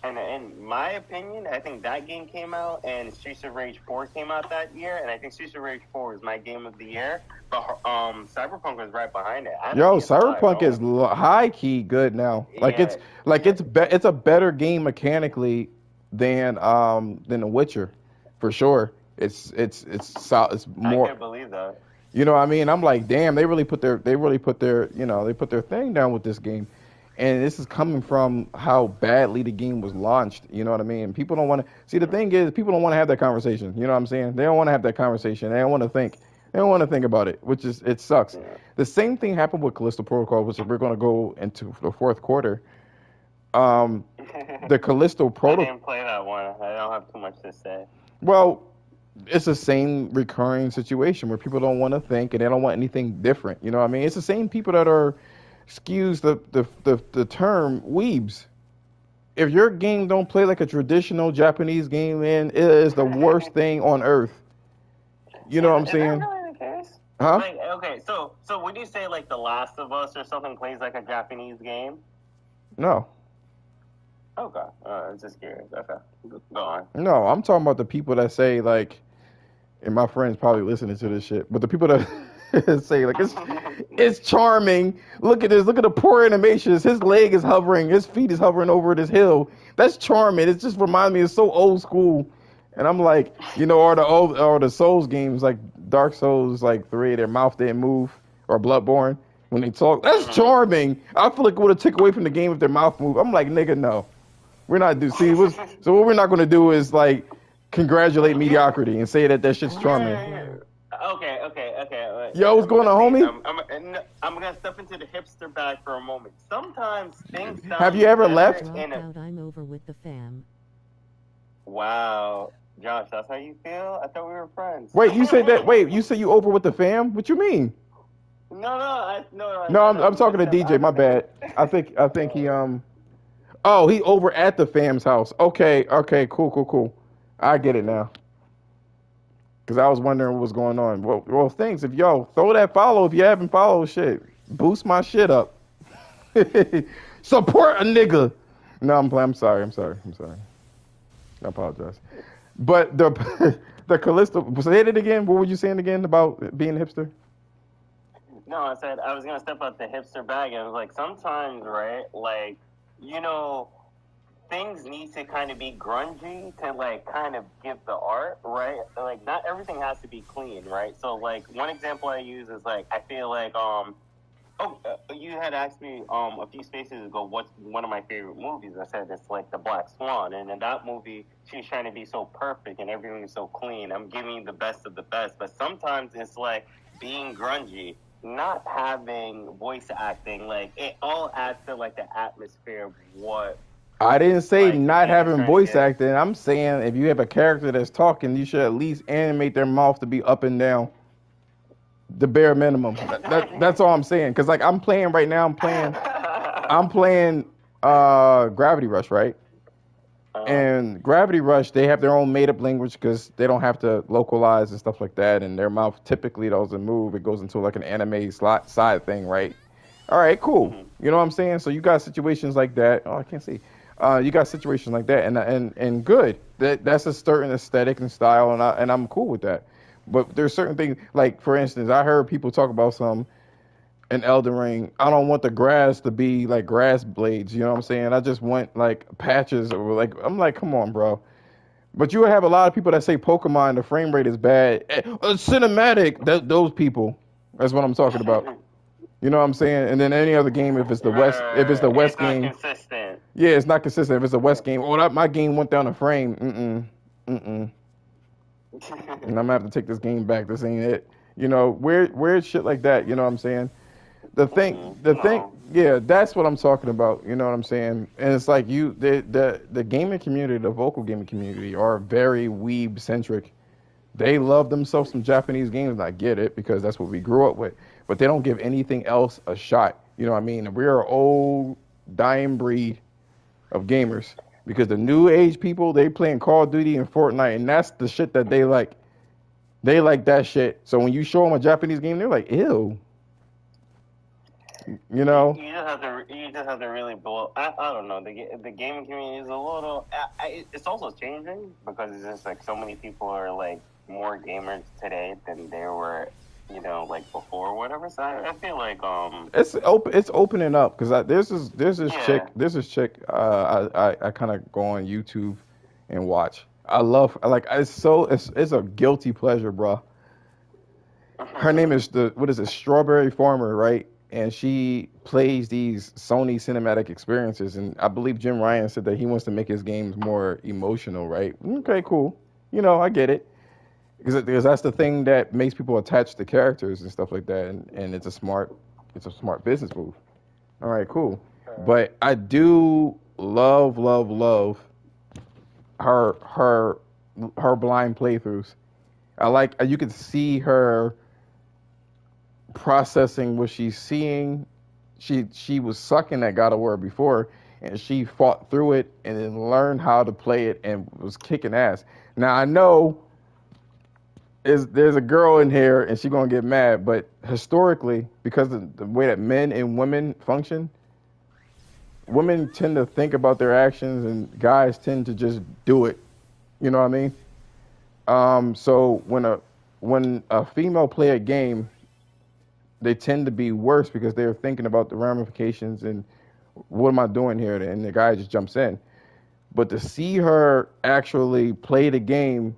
And in my opinion, I think that game came out and Streets of Rage 4 came out that year, and I think Streets of Rage 4 is my game of the year. But Cyberpunk was right behind it. Yo, Cyberpunk is high key good now. Like Yeah, it's a better game mechanically than The Witcher, for sure. It's more. I can't believe that. You know what I mean? I'm like, damn, they really put their they put their thing down with this game. And this is coming from how badly the game was launched. You know what I mean? People don't want to see. The thing is, people don't want to have that conversation. You know what I'm saying? They don't want to have that conversation. They don't want to think. They don't want to think about it, which is it sucks. Yeah. The same thing happened with Callisto Protocol, which we're going to go into the fourth quarter. The Callisto I Protocol. didn't play that one. I don't have too much to say. Well, it's the same recurring situation where people don't want to think and they don't want anything different. You know what I mean? It's the same people that are excuse the term weebs. If your game don't play like a traditional Japanese game, man, it is the worst thing on earth. You know what I'm saying? Is that really the case? Huh? Like, okay, so would you say like The Last of Us or something plays like a Japanese game? No. Okay, I'm just curious. Okay, go on. No, I'm talking about the people that say like, and my friends probably listening to this shit, but the people that say like it's charming. Look at this. Look at the poor animations. His leg is hovering. His feet is hovering over this hill. That's charming. It just reminds me. It's so old school. And I'm like, or the Souls games like Dark Souls like 3, their mouth didn't move, or Bloodborne when they talk. That's charming. I feel like it would have took away from the game if their mouth moved. I'm like, nigga, no, we're not do. See, so what we're not gonna do is like congratulate mediocrity and say that shit's charming. Okay. Yo, what's going on, homie? I'm gonna step into the hipster bag for a moment. Sometimes things sound Have you ever better left? in a- I'm over with the fam. Wow, Josh, that's how you feel? I thought we were friends. Wait, you said that? Wait, you said you over with the fam? What you mean? No, I'm talking to DJ. My bad. I think he Oh, he over at the fam's house. Okay, cool. I get it now. Because I was wondering what was going on. Well, thanks. If y'all throw that follow, if you haven't followed, shit, boost my shit up. Support a nigga. No, I'm sorry. I apologize. But the the Callisto. Say it again. What were you saying again about being a hipster? No, I said I was gonna step out the hipster bag, and I was like, sometimes, right? Like, you know, things need to kind of be grungy to like kind of give the art, right? Like, not everything has to be clean, right? So, like, one example I use is like, I feel like oh, you had asked me a few spaces ago what's one of my favorite movies. I said it's like The Black Swan, and in that movie, she was trying to be so perfect and everything is so clean. I'm giving you the best of the best, but sometimes it's like being grungy, not having voice acting. Like it all adds to like the atmosphere of what I didn't say like the not game is having trying to voice give. acting. I'm saying if you have a character that's talking, you should at least animate their mouth to be up and down, the bare minimum. That's all I'm saying. Cause like I'm playing right now. I'm playing Gravity Rush, right? And Gravity Rush, they have their own made up language because they don't have to localize and stuff like that. And their mouth typically doesn't move. It goes into like an anime slot side thing, right? All right, cool. Mhm. You know what I'm saying? So you got situations like that. Oh, I can't see. You got situations like that, and good. That's a certain aesthetic and style, and I'm cool with that. But there's certain things like, for instance, I heard people talk about some in Elden Ring. I don't want the grass to be like grass blades. You know what I'm saying? I just want like patches or like I'm like, come on, bro. But you have a lot of people that say Pokemon the frame rate is bad. Cinematic. Those people. That's what I'm talking about. You know what I'm saying? And then any other game, if it's the West It's not game, consistent. yeah, it's not consistent. If it's a West game, oh, my game went down a frame. Mm-mm. And I'm gonna have to take this game back. This ain't it. You know, weird shit like that. You know what I'm saying? The thing, No. yeah, that's what I'm talking about. You know what I'm saying? And it's like the gaming community, the vocal gaming community, are very weeb centric. They love themselves some Japanese games, and I get it because that's what we grew up with. But they don't give anything else a shot. You know what I mean? We're an old dying breed of gamers because the new age people, they playing Call of Duty and Fortnite, and that's the shit that they like. They like that shit. So when you show them a Japanese game, they're like, ew. You know? You just have to really blow. I don't know. The gaming community is a little. It's also changing because it's just like so many people are like more gamers today than there were, like before or whatever. So I feel like It's opening up because yeah. there's this chick I kind of go on YouTube and watch. I love like it's a guilty pleasure, bro. Her name is the what is it, Strawberry Farmer, right? And she plays these Sony cinematic experiences, and I believe Jim Ryan said that he wants to make his games more emotional, right? Okay, cool. You know, I get it because that's the thing that makes people attach to characters and stuff like that, and it's a smart business move. All right, cool. But I do love her her her blind playthroughs. I like you can see her processing what she's seeing. She was sucking at God of War before, and she fought through it and then learned how to play it and was kicking ass. Now I know there's a girl in here and she's gonna get mad, but historically, because of the way that men and women function, women tend to think about their actions and guys tend to just do it. You know what I mean? So when a female play a game, they tend to be worse because they're thinking about the ramifications and what am I doing here? And the guy just jumps in. But to see her actually play the game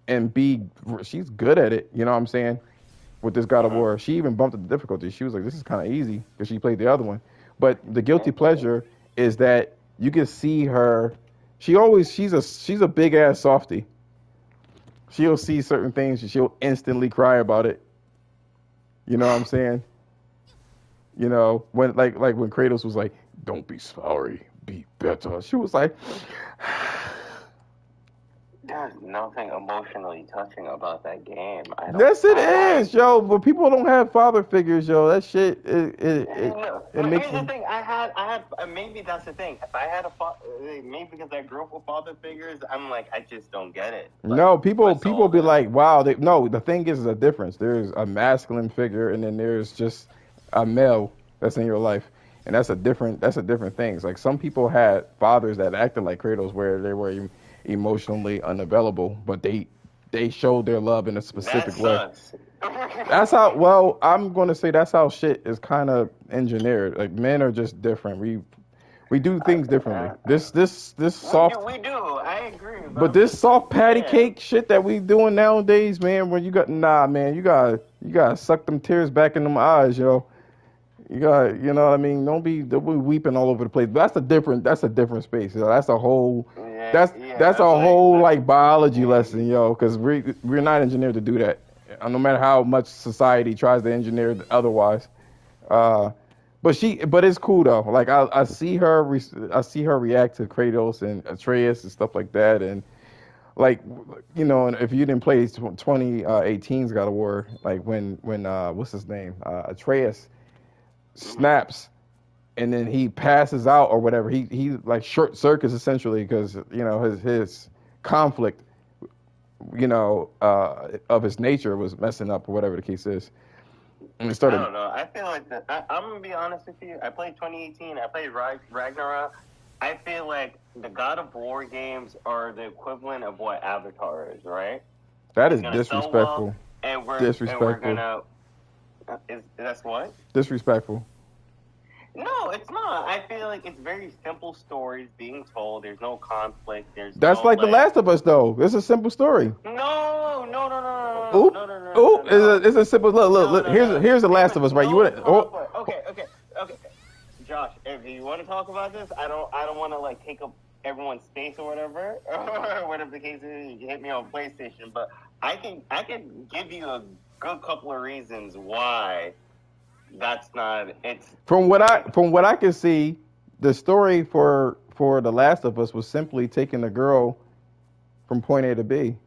and she's good at it. You know what I'm saying? With this God of Mhm. War, she even bumped up the difficulty. She was like, "This is kind of easy" because she played the other one. But the guilty pleasure is that you can see her. She's a big ass softy. She'll see certain things and she'll instantly cry about it. You know what I'm saying? You know, when like when Kratos was like, "Don't be sorry, be better." She was like, There's nothing emotionally touching about that game. I don't. "Yes, it is, yo." But people don't have father figures, yo. That shit, No, it but makes here's the them. thing. Maybe that's the thing. If I had maybe because I grew up with father figures, I'm like, I just don't get it. Like, No, people what's all be the? like, "Wow." No, the thing is a difference. There's a masculine figure, and then there's just a male that's in your life, and that's a different thing. It's like some people had fathers that acted like Kratos, where they were emotionally unavailable, but they showed their love in a That specific way. sucks. That's how. Well, I'm going to say that's how shit is kind of engineered. Like men are just different. We do things differently. This soft, we do. I agree, but but I'm this just soft patty saying. cake shit that we doing nowadays, man. When you got nah, man, you gotta suck them tears back in them eyes, yo. You got, you know what I mean. Don't be weeping all over the place. But that's a different space. You know? That's a whole, Yeah, that's yeah. that's a That's like whole that's like biology lesson, crazy. yo. Because we're not engineered to do that. No matter how much society tries to engineer it otherwise. Uh, but it's cool though. Like I see her, I see her react to Kratos and Atreus and stuff like that, and like and if you didn't play 2018's God of War, like when what's his name, Atreus Mhm. snaps and then he passes out or whatever. He like short circuits essentially because his conflict of his nature was messing up or whatever the case is, and it I started. don't know. I feel like I'm gonna be honest with you. I played 2018. I played Ragnarok. I feel like the God of War games are the equivalent of what Avatar is, right? That It's is gonna sell well, disrespectful. and we're Disrespectful. gonna. Is that's what? Disrespectful. No, it's not. I feel like it's very simple stories being told. There's no conflict. There's That's no like The like. Last of Us though. It's a simple story. No, no, no, no, Oop, no, no, no, no, oop. no, no, It's a simple look. Look, no, look. no, no. Here's The It Last was of Us, right? You no wouldn't. Oh, conflict. Okay. Josh, if you want to talk about this, I don't want to like take up everyone's space or whatever, or whatever the case is. You hit me on PlayStation, but I can give you a good couple of reasons why that's not. It's from what I can see, the story for The Last of Us was simply taking the girl from point A to B.